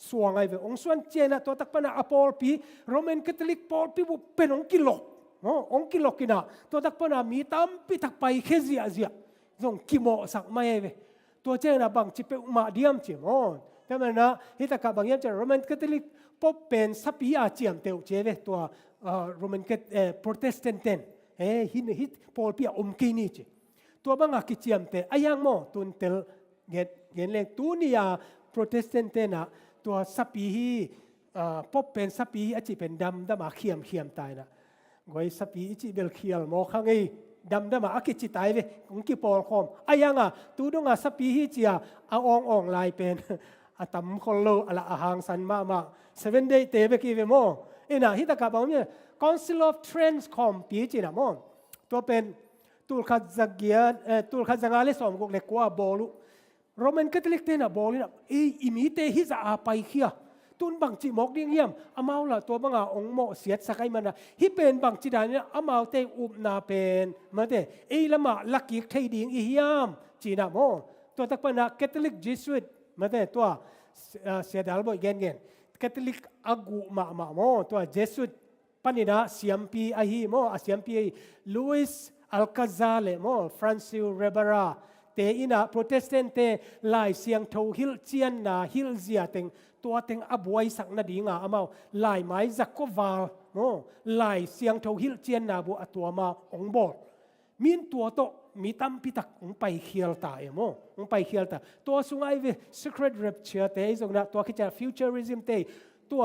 สวงไงเว้องค์ส่วนเจนะตัวตักปนะอพอลปีโรมันคาทอลิกปอลปีบุเป็นองค์กิโลองค์กิโลกินะตัวตักปนะมีตามปีตักไปแค่เสียส่งกิโมสักไม่เว้ตัวเจนะบางจิเป็นมาเดียมจิแต่มันนะฮิตากาบางอย่างจะโรมันคาทอลิกปอเป็นสัพยาเจียมเตวเจเว้ตัวโรมันโปรเตสแตนต์ฮิตปอลปีอมกินี่จิตัวบางอากิเจียมเตอายังโมตุนเตลเกนเลงตูนี่ยาโปรเตสแตนต์นะตัวสัพพีปอบเป็นสัพพีอาจิเป็นดำมาเขียมตายนะกวยสัพพีอาจิเบลเขียลโมขังไอดำมาอากิจิตายเวองกิปอลคอมอายังอ่ะตูดงอาสัพพีเจียอาองลายเป็นอาตัมคนโลอะละอาหังสันมา7 day เตเบกีเวโมเอ็นะฮิตากาบางเนี่ย Council of Trent คอมปีจินะโมตัวเป็นตูลขัดจักรตูลขัดจังอาเลสอมกุกเล็กกว่าบอลูโรมันคาทอลิกเตนะบอลูนะอิมิเตฮิจะอาไปเขียตุนบางจีมอกดิ้งเยี่ยมอามาละตัวบางองโมเสียดสักไอมันนะฮิเป็นบางจีดานี่อามาเตอุบนาเป็นมาเตละมาลักยิกไทยดิ้งอีเยี่ยมจีนะโมตัวตักปนะคาทอลิกจิสุดมาเตตัวเสียดาลบ่อยเงินคาทอลิกอากูมาโมตัวจิสุดปันนี่นะเสียมปีอาฮีโมเสียมปีลุยส์Alcazale โม Francis Ribera เตอินะโปรเตสแตนต์เตลายเสียงโทฮิลเจียนนาฮิลเซียเต็งตัวเต็งอบวยสักนาดีงาอมาลายไม้จักโกวาลโมลายเสียงโทฮิลเจียนนาบุอตัวมาองบอดมีนตัวโตมีตั้มพิตักองไปเขียลตาโมองไปเขียลตาตัวสุงไอเว secret rapture เตอีกนะตัวคิดจะ futurism เตตัว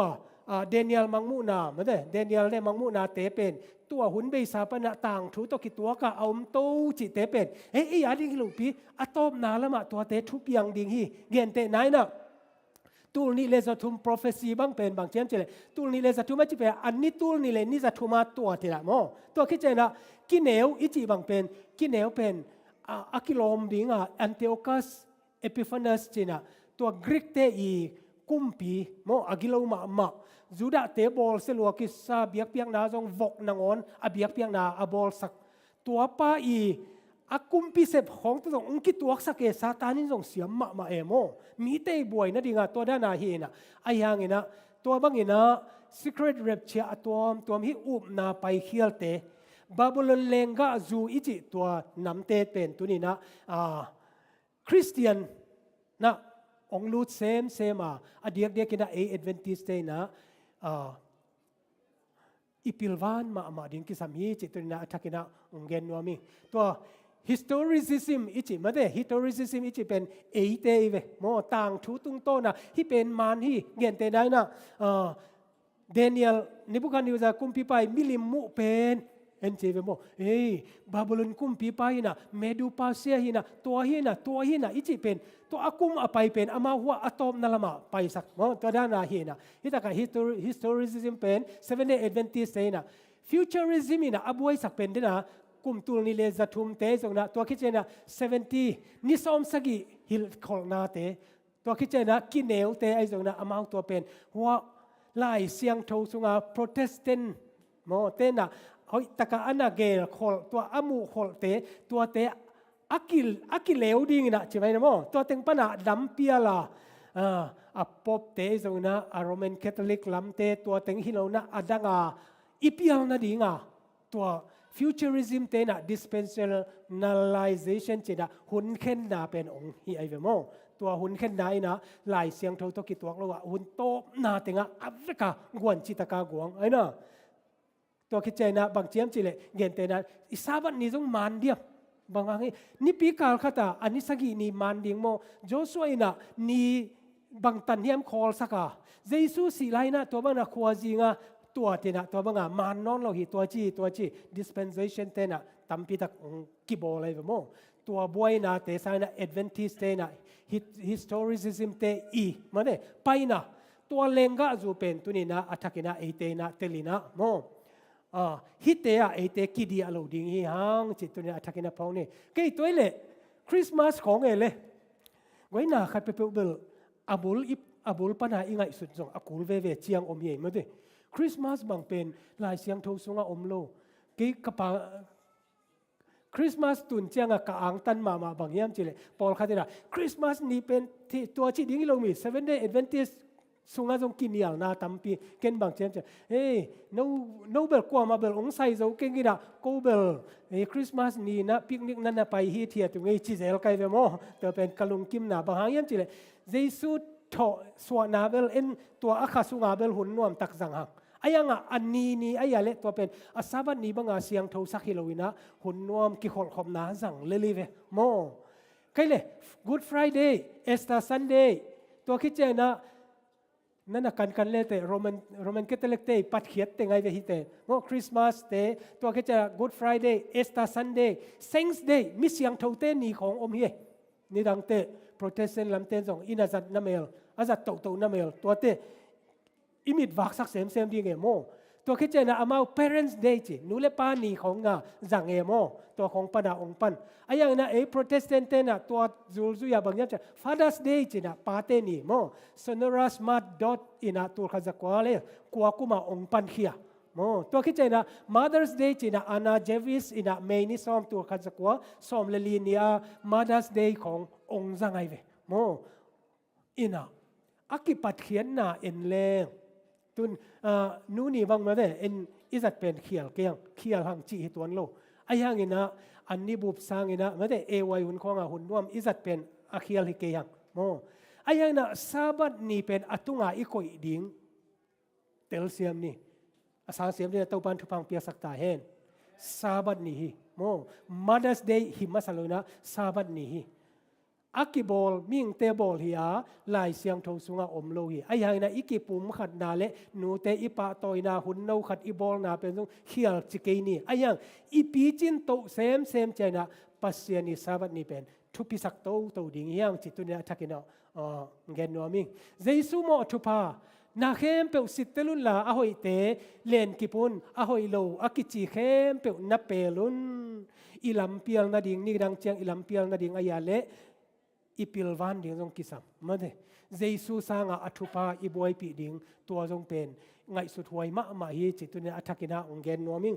เดนิเอลมังมูนาไม่ได้เดนิเอลเนี่ยมังมูนาเตเป็นตัวหุ่นเบสาปนะต่างถูตัวกิตัวก็เอาโตจิเตเป็นอย่าดิ้งหลุปีอะตอมนาละมาตัวเตทุบยังดิ้งฮีเงินเตไหนนะตูนี่เลจะทุ่ม prophecy บางเป็นบางเช่นเจเลยตูนี่เลจะทุ่มไม่จีเป็นอันนี้ตูนี่เลยนี่จะทุ่มมาตัวทีละโมตัวคิดเจนะกินเหนวอิจิบางเป็นกินเหนวเป็นอะกิโลมดิ้งอันเทโอคัสเอพิฟานัสจีนะตัวกรีกเตอีกุมปีโมอะกิโลมาจูดาเตบอลเสลัวกิสาเบียกเปียงนาจงวกนางอนอเบียกเปียงนาอบอลสักตัวป้าอีอากุมปีเสพของตัวองค์กิตัวสักเกซาตานี่จงเสียมาเอโมมีเตบวยนะดิงาตัวด้านนาเฮนะไอยังเงนะตัวบางเงนะ secret rapture ตัวมhi up na pai khial te Babylon lenga zu ichi tua namte pen tunina Christian na ong lut same adiak dia kina a Adventist te na ipilvan ma ding ki sam hi chi tunina athakina ungen nuami to historicism ichi made historicism ichi pen eite ve mo tang thu tung to na hi pen man hi ngen te dai na Daniel Nebuchadnezzar kumpi pai milim mu pen en che ve mo Babylon kumpi pai na Medu Persia hi na to hi na ichi pen to akum apai pen ama huwa atom na lama pai sak mo to da na hi na hitaka historicism pen 7-day Adventist say na futurism ina abuai sak pen dina kum tul ni le zathum te jong na to khichena 70 ni som sagi hil khol na te to khichena kineu te ai jong na amau to pen huwa lai siang tho sunga Protestant mo te na hoi taka ana gel khol to amu khol te to te akil leu ding na chimai na mo to teng pana dam piala a pop te jong na a Roman Catholic lam te to teng hilo na adanga ipial na dinga to futurism te na dispensationalization che na hun khen na pen ong hi ai ve moตัวหุ่นเข็นได้นะลายเสียงเท่าตัวกี่ตัวเราว่าหุ่นโตนาเต็งอ่ะอัฟริกากวนจิตกากวงไอ้น่ะตัวคิดใจนะบางเจียมจิเลเงินเตนะอิสาบันนี่ต้องมันเดียบางอย่างนี่ปีกาลขตาอันนี้สกีนี่มันเดียงโมโจสวยนะนี่บางตันเฮียมคอลสักอ่ะเยซูสีไลนะตัวบางนะขวาจิงอ่ะตัวเตนะตัวบางอ่ะมันนอนเราหิตัวจี dispensation เตนะตั้มปีตักกิโบอะไรแบบโมตัวบวยนะเตสายนะ Adventist เตนะhistoricism เตอีมันเนี่ยไปนะตัวเลงก็จูเป็นตัวนี้นะอัฐกินะเอเตนะเตลินะโมฮิตเตะเอเตกิดีอโลดิงฮีฮังจิตตัวนี้อัฐกินะพองนี่เกยตัวเลยคริสต์มาสของเอเลยไว้น่าขัดไปเปิลอาบุลปัญหาอีไงสุดจงอากูลเวเจียงอมเย่มันเนี่ยคริสต์มาสบางเป็นลายเสียงโทสุงอมโลเกยกระปาคริสต์มาสตุนเจียงกะอังตันมาบางยามจิเลปอลคาตินะคริสต์มาสนี่เป็นที่ตัวจิดิ้งลงมี 7-day Adventist สุงาจงกินเนียลนาตัมปีเกนบางเจียมจะโนเบลกว่ามาเบลองไซโซเก่งกินะโกเบลคริสต์มาสนี่นะปิกนิกนั่นนะไปฮีเทียตรงนี้จิเซลไกเวโมแต่เป็นกะลุงกิมนาบางยามจิเลเยซูทอสวนาเบลเอ็นตัวอาคาสุงาเบลหุ่นนวมตักสังหักไอ้ยังอันนี้ไอ้ยาเล็ตัวเป็นอาซาบันนี้บางอาเสียงเท่าสักฮิโลวินะหุ่นนวมกิขอลขมนาสั่งเลลีเวโมใครเลย Good Friday Easter Sunday ตัวคิดเจนะนั่นกันเลยแต่โรมันคาทอลิกเตปัดเขียดแต่ไงเวฮิเตโมคริสต์มาสเตตัวคิดเจ Good Friday Easter Sunday Saints Day มิเสียงเท่าเตนี่ของอมเฮนี่ดังเต Protestant ลำเตนส่งอินาจัดนาเมลอาจัดโตนาเมลตัวเตอิมิดวักสักเซมดีเงโมตัวคิดเจนะอามา Parents Day จีนูเลปานีของงาจังเงโมตัวของปนาองปันไอ้ยังนะProtestant เตนะตัวจูยาบางอย่างจะ Father's Day จีนะปาเตนีโม Sonoras Mad Dot อินะตัวขจักว่าเลยกัวกุมาองปันเขียโมตัวคิดเจนะ Mother's Day จีนะ Anna Jevis อินะเมนี่ซ้อมตัวขจักว่าซ้อมเลลีเนีย Mother's Day ขององจังไงเวโมอินะอากิปัดเขียนน่ะเอ็นเลงตุนนู้นี่บางมาเนี่ยเอ็นอิจัดเป็นเขียลเกียงเขียลหังจีตัวนโลไอ้ยังอินะอันนี้บุบสร้างอินะมาเนี่ยวัยหุ่นของหุ่นร่วมอิจัดเป็นอาเขียลฮิเกียงโมไอ้ยังนะซาบัดนี่เป็นอัตุงาอีกอยดิ้งเตลเซียมนี่อาสาเสียมเนี่ยตัวปันทุพังเปียสักตาเห็นซาบัดนี่โม Mother's Day หิมะสลุนะซาบัดนี่อากิบอลมิ่งเตบอลเฮียลายเสียงทงสุงาอมโลหีไอ้ยังนะอีกิปุ่มขัดนาเลนูเตอีปะตอยนาหุ่นนูขัดอีบอลนาเป็นตรงเขียลจิเกนี่ไอ้ยังอีปีจินโตเซมใจนะปัสเซียนิสาบัดนี่เป็นทุพิสักโตดิ่งเฮียงจิตุเนี่ยทักกินเงินนัวมิงเจสุโมทุพานาเข้มเปวสิตลุนลาอหอยเตเลนกิปุนอหอยโลอากิจิเข้มเปวนับเปลุนอิลัมเปียลนาดิ่งนี่ดังเจียงอิลัมเปียลนาดิ่งอายาเลอีพิลวันดิ่งจงกิสัมมาเดเจสุสางอัตุปาอีบวยปีดิ่งตัวจงเป็นไงสุดหวยมาฮีจิตุเนี่ยอัฐกินะองเกนนัวมิง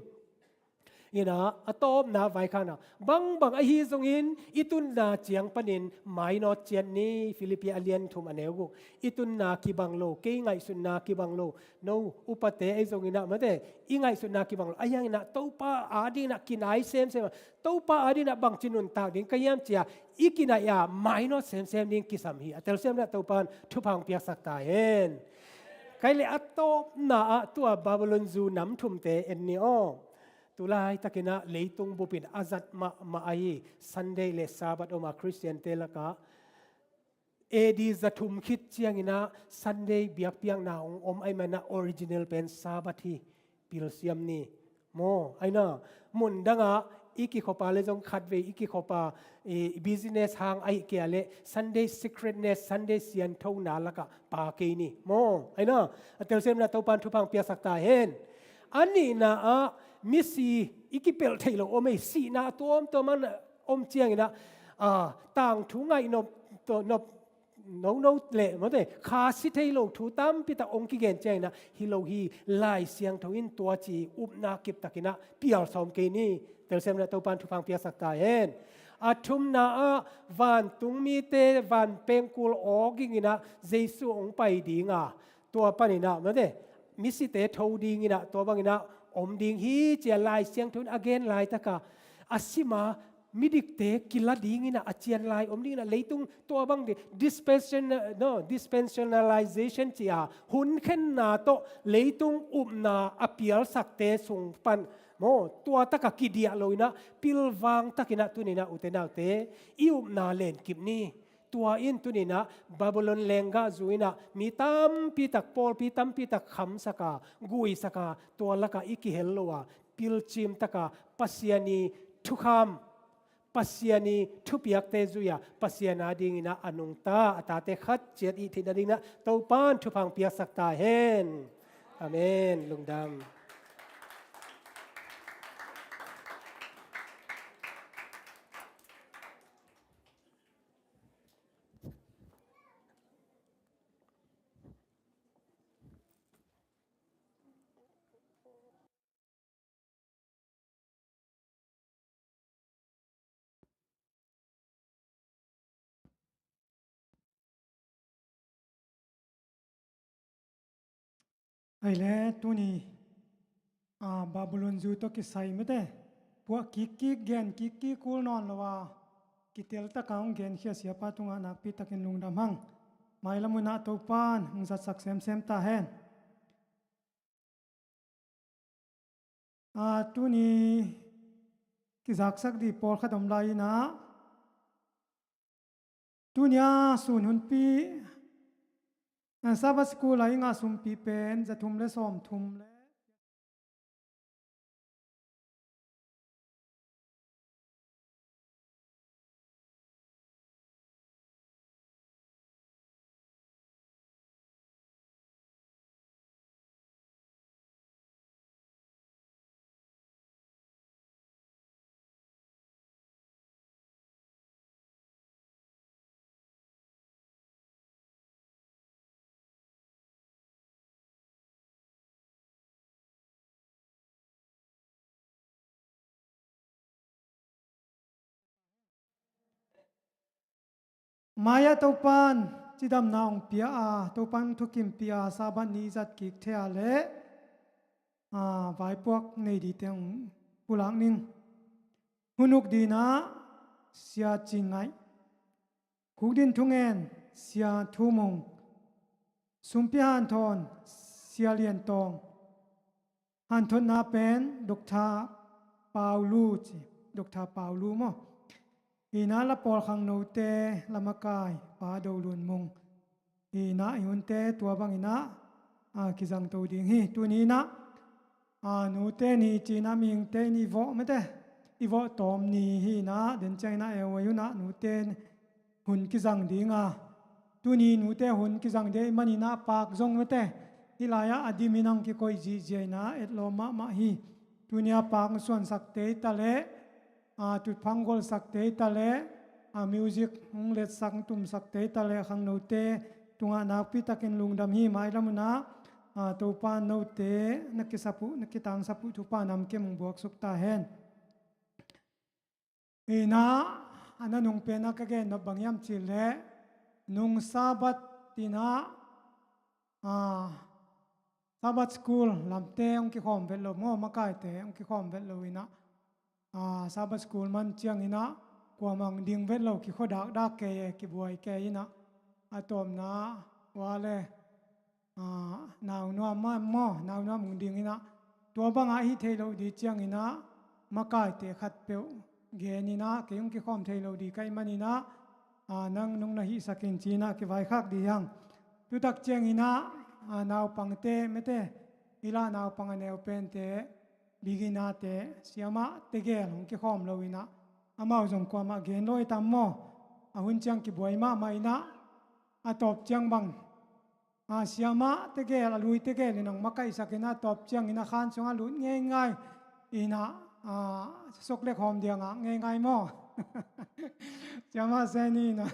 นี่นะอะตอมนาไว้ข้างนะบังไอฮีซงอินอิตุนนาเจียงปนินไมโนเจียนนี้ฟิลิปปีอาเลียนทุมอันเอวอิตุนนากีบังโลเกยไงสุนนากีบังโลโนอุปเตไอซงอินะมาเตอิไงสุนนากีบังโลอายังนะเต้าป้าอาดีนะกินไอเซมเต้าป้าอาดีนะบังจินุนตาดิ้งก็ยังเจียอีกินายาไมโนเซมดิ้งกิสามฮีอัตเลเซมนะเต้าปานทุพังเปียกสักตาเห็นใครเลยอัตโตนาตัวบาบิโลนจูน้ำทุ่มเตเอ็นนีโอตุลายตะกินะเลยตุงบุปินอาจัดมาไอซันเดย์เลซาบัดอมาคริสเตียนเตละกะเอดีจะทุ่มคิดเจียงนะซันเดย์เบียกเปียงนาองไอมันนะออริจินัลเป็นซาบัดที่พิลเซียมนี่โมไอนะมุนดังอีกิขปาเลจงขัดเวอีกิขปาบิสเนสหางไอเกียเลซันเดย์ซีเครตเนสซันเดย์เซียนทูนาละกะปาเกนี่โมไอนะเตลเซมนะตัวปันทุพังเปียสักตาเห็นอันนี้นะมิสีอีกิเปลเทโลโอเมสีนาตัวมันเจียงนะต่างทุงไงนบตัวนบโนเละมันเตคาสิเทโลทูตัมปิตาองกิเกนเจงนะฮิโลฮีไลเสียงทวินตัวจีอุบนากิบตะกินะเปียลสอมเกนี่เตลเซมนะตัวปันทุฟังเปียสักตาเห็นอาทุมนาวันตุงมีเตวันเป็งกุลออกิงินะเจสุองไปดีงาตัวปานินะมันเตมิสิเตโทดีงินะตัวบังงินะอมดิ่งฮีเจียลายเสียงทุน again ลายตะกะอาศิมามิดิกเตกิลาดิ่งนะอาเจียนลายอมดิ่งนะเลยตุงตัวบังดิ dispensationalization เจียหุ่นเข็นนาโตเลยตุงอุบนาอภิลสักเตสุงปันโมตัวตะกะกิเดียลอยนะปิลวังตะกินะตุนินะอุเตนาเตอิอุบนาเลนกิบนี่ตัวอินตุนินะบาบิโลนเลงกาจุยนะมีตัมปีตักปอลปีตัมปีตักคำสักากุยสักาตัวละกะอิกิเฮลโลวะปิลจิมตะกะปัสยานีทุกคำปัสยานีทุบยักเตจุยะปัสยานาดิงนะอนุงตาอัตาเตขัดเจ็ดอิทินาดิงนะเต้าปานทุพังเปียสักตาเฮนอาเมนลุงดำไอเล่ตัวนี้บาบิโลนจูตัวกิใส่ไม่ได้พวกกิกแกนกิกูนอนละว่ากิเตลตะกางแกนเขียเสียปาตุงานักปิตะกินลุงดำหังไม่ละมุนาตัวปานมึงจัดสักเซมตาเห็นตัวนี้กิจักสักดีปอลขดมไลนะตัวนี้สูนหุ่นปีซาบัสกูไลงาสุมปีเป็นจะทุ่มและซ้อมทุ่มและมายาตัวปันจิดำนาองเปียตัวปันทุกิมเปียซาบันนี้จัดกิกเทเลไว้พวกในดีเตียงปุลังนิงหุนุกดีนะเสียจริงไงคุกดินทุ่งเงินเสียทุ่มงสุมพิฮันทอนเสียเลียนตองฮันทนนาเป็นดอกทาปาวลูจิดอกทาปาวลูมั้งอีน่าละปอลขังโนเตละมากายปาดลุนมงอีน่าอินเตตัวบางอีน่ากิจังตัวดิ่งฮีตัวนี้นะโนเตนี่จีน่ามิงเตนี่วอไม่ได้อีวอตอมนี่ฮีน่าเดินใจน่าเอวอยู่นะโนเตหุ่นกิจังดิ่งตัวนี้โนเตหุ่นกิจังเดมันอีน่าปากจงไม่ได้ที่ลายอดีมินังกิโกยจีเจน่าเอ็ดโลมาฮีตัวนี้ปากส่วนสักเตตะเล่จุดพังกอลสักเตตะเลมิวสิกงเล็ดสักตุมสักเตตะเลขังโนเตตุงานักพิตากินลุงดำฮีไม้ละมุนะตัวปานโนเตนักกิสับนักกิตังสับทุปานำเก็มบวกสุกตาเฮน ina ana nung pena ka gen no bangyam chile nung sabat tina sabat school lamte ong ki khom vel lo mo makai te ong ki khom vel lo ina sabat school man chiang ina kwamang ding vel lo ki khodak da ke ki buai ke ina atom na wale nào nó mà nào nó mùng điên ina tua bang ai thấy lâu đi chiang ina mà cái te khát bèo ghé ina cái ông cái khom thấy lâu đi cái man ina nang nung na hi sakin china cái vai khác đi hang tu tak chiang ina nào pang te mete ila nào pang aneu pen te bigina te siama te gel ông cái khom lâu ina amao jong kwa ma gen loi tam mo hun chiang ki boy ma ina atop chiang bang siama te ge la lui te ge le nang makai sakina top chiang ina khan chunga lu nge ngai ina sok le khom dia nga nge ngai mo siama se ni na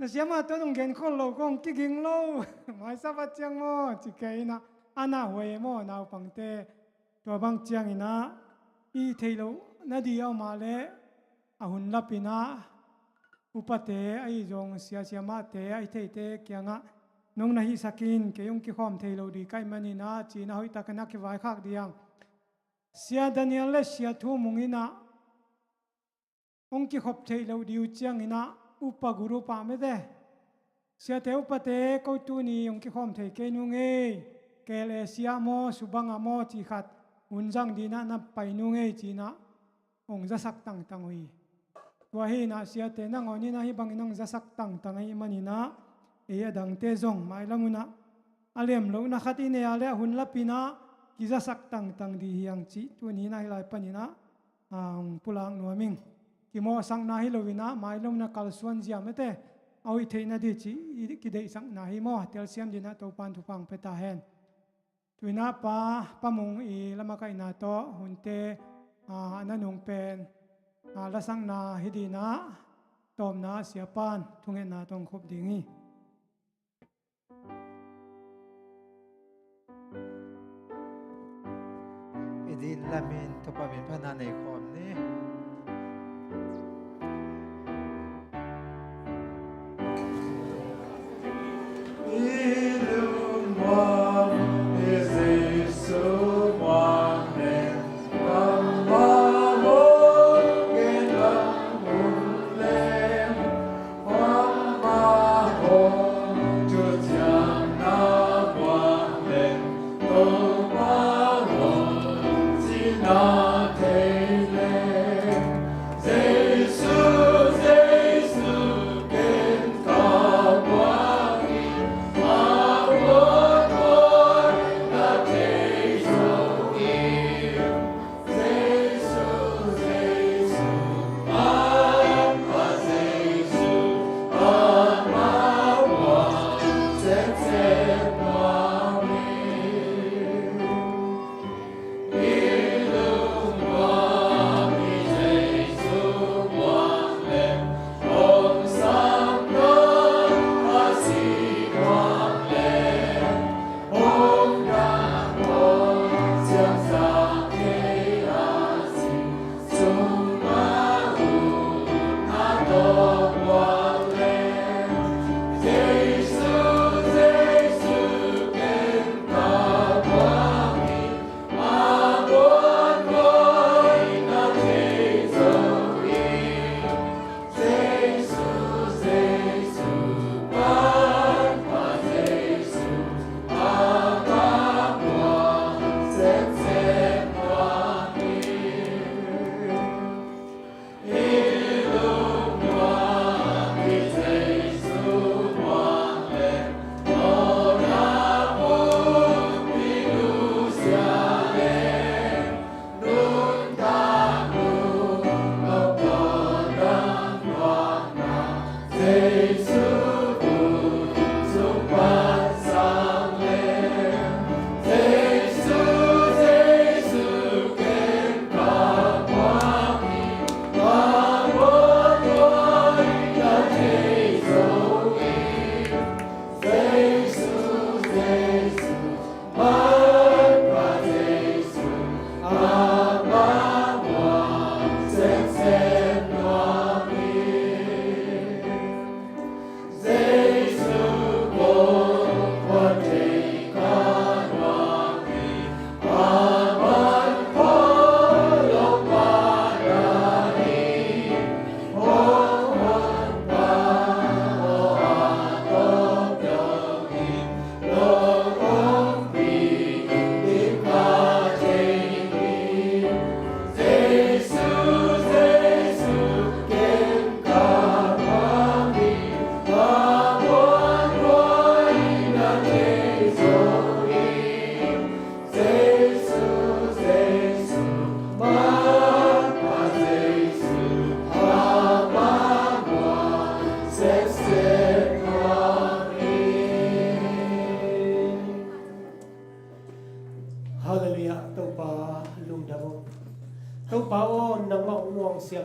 siama to nong gen khol lo kong ki ging lo mai sa ba chiang mo chi ke ina ana hwe mo nau pang te to bang chiang ina i thei lo na di au ma le ahun lapina upate ai jong siama te ai thei te kyanga nong nahi sakin ke yung ki khom thei lo di kai mani na chi na hoi takana ki vai khak diang sia Daniel le sia thu mungina ong ki khop thei lo di u chiang ina upa guru pa me de sia te upa te ko tu ni ong ki khom thei ke nu nge ke le sia mo subanga mo chi khat unjang dina na pai nu nge chi na ong za sak tang tang hui wa hi na sia te na ngoni na hi bang nong za sak tang tang ai mani na dang te zong mai lamuna alem lo na khati ne ale hun lapina kiza sak tang tang di hiang chi tu ni na hilai panina pulang nuaming ki mo sang na hi lovina mai lom na kalsuan zia mete awi theina di chi ki dei sang na hi mo tel siam dina to pan thu pang peta hen tuina pa pamung i lama kai na to hunte ananung pen la sang na hidina tom na siapan thungen na tong khop dingi idin lamin to pamin pananay khom ni na thế lệ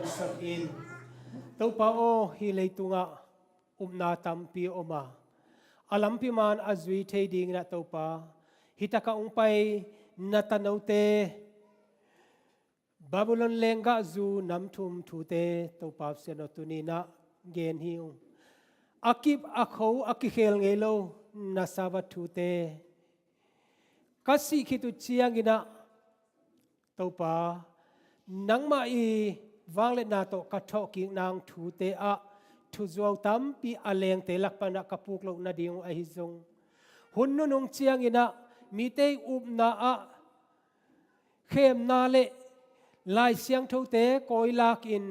sakin to pa o hi leitunga umna tampi oma alam pi man azui thei ding na to pa hitaka ong pai natanote Babylon lenga zu namthum thute to pa seno tunina gen hiu akip akho akikhel ngelo na sabat thute kasi khitu chiang ina to pa nangma i wangle na to ka tho ki nang thute a thu zuaw tam pi aleng te lakpana kapuk lo na ding a hi zong hunnu nong chiang ina mi te up na a khem na le lai siang tho te koi lak in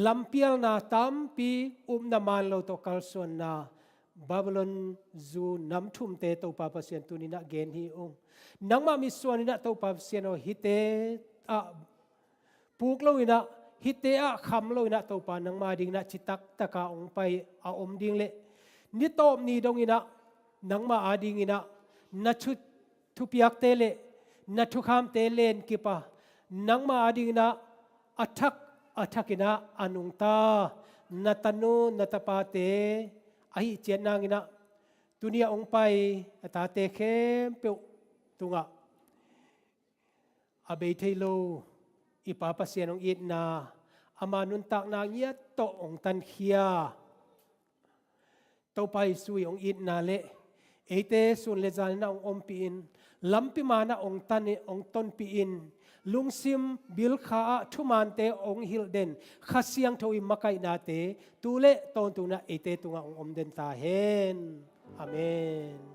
lampial na tam pi na man lo to kal son na Babylon zu nam thum te to pa pasien tunina gen hi ong nangma mi suanina to pa pasien o hite a puk lo ina hite a kham lo ina to pa nangma ding na chitak taka ong pai a om ding le ni tom ni dong ina nangma a ding ina na thu piak te le na thu kham te len ki pa nangma a ding na athakina anung ta natanu natapate ahi chen nangina tunia ong pai atate khem pe tunga abei thailo ipa pasien ong it na amanun tak na ngia to ong tan khia to pai sui ong it na le ete sun le zan na ong om pi in lampi mana ong tan ong ton pi in lungsim bil kha thuman te ong hil den khasiang thoi makai na te tule ton tu na ete tunga ong om den ta hen amen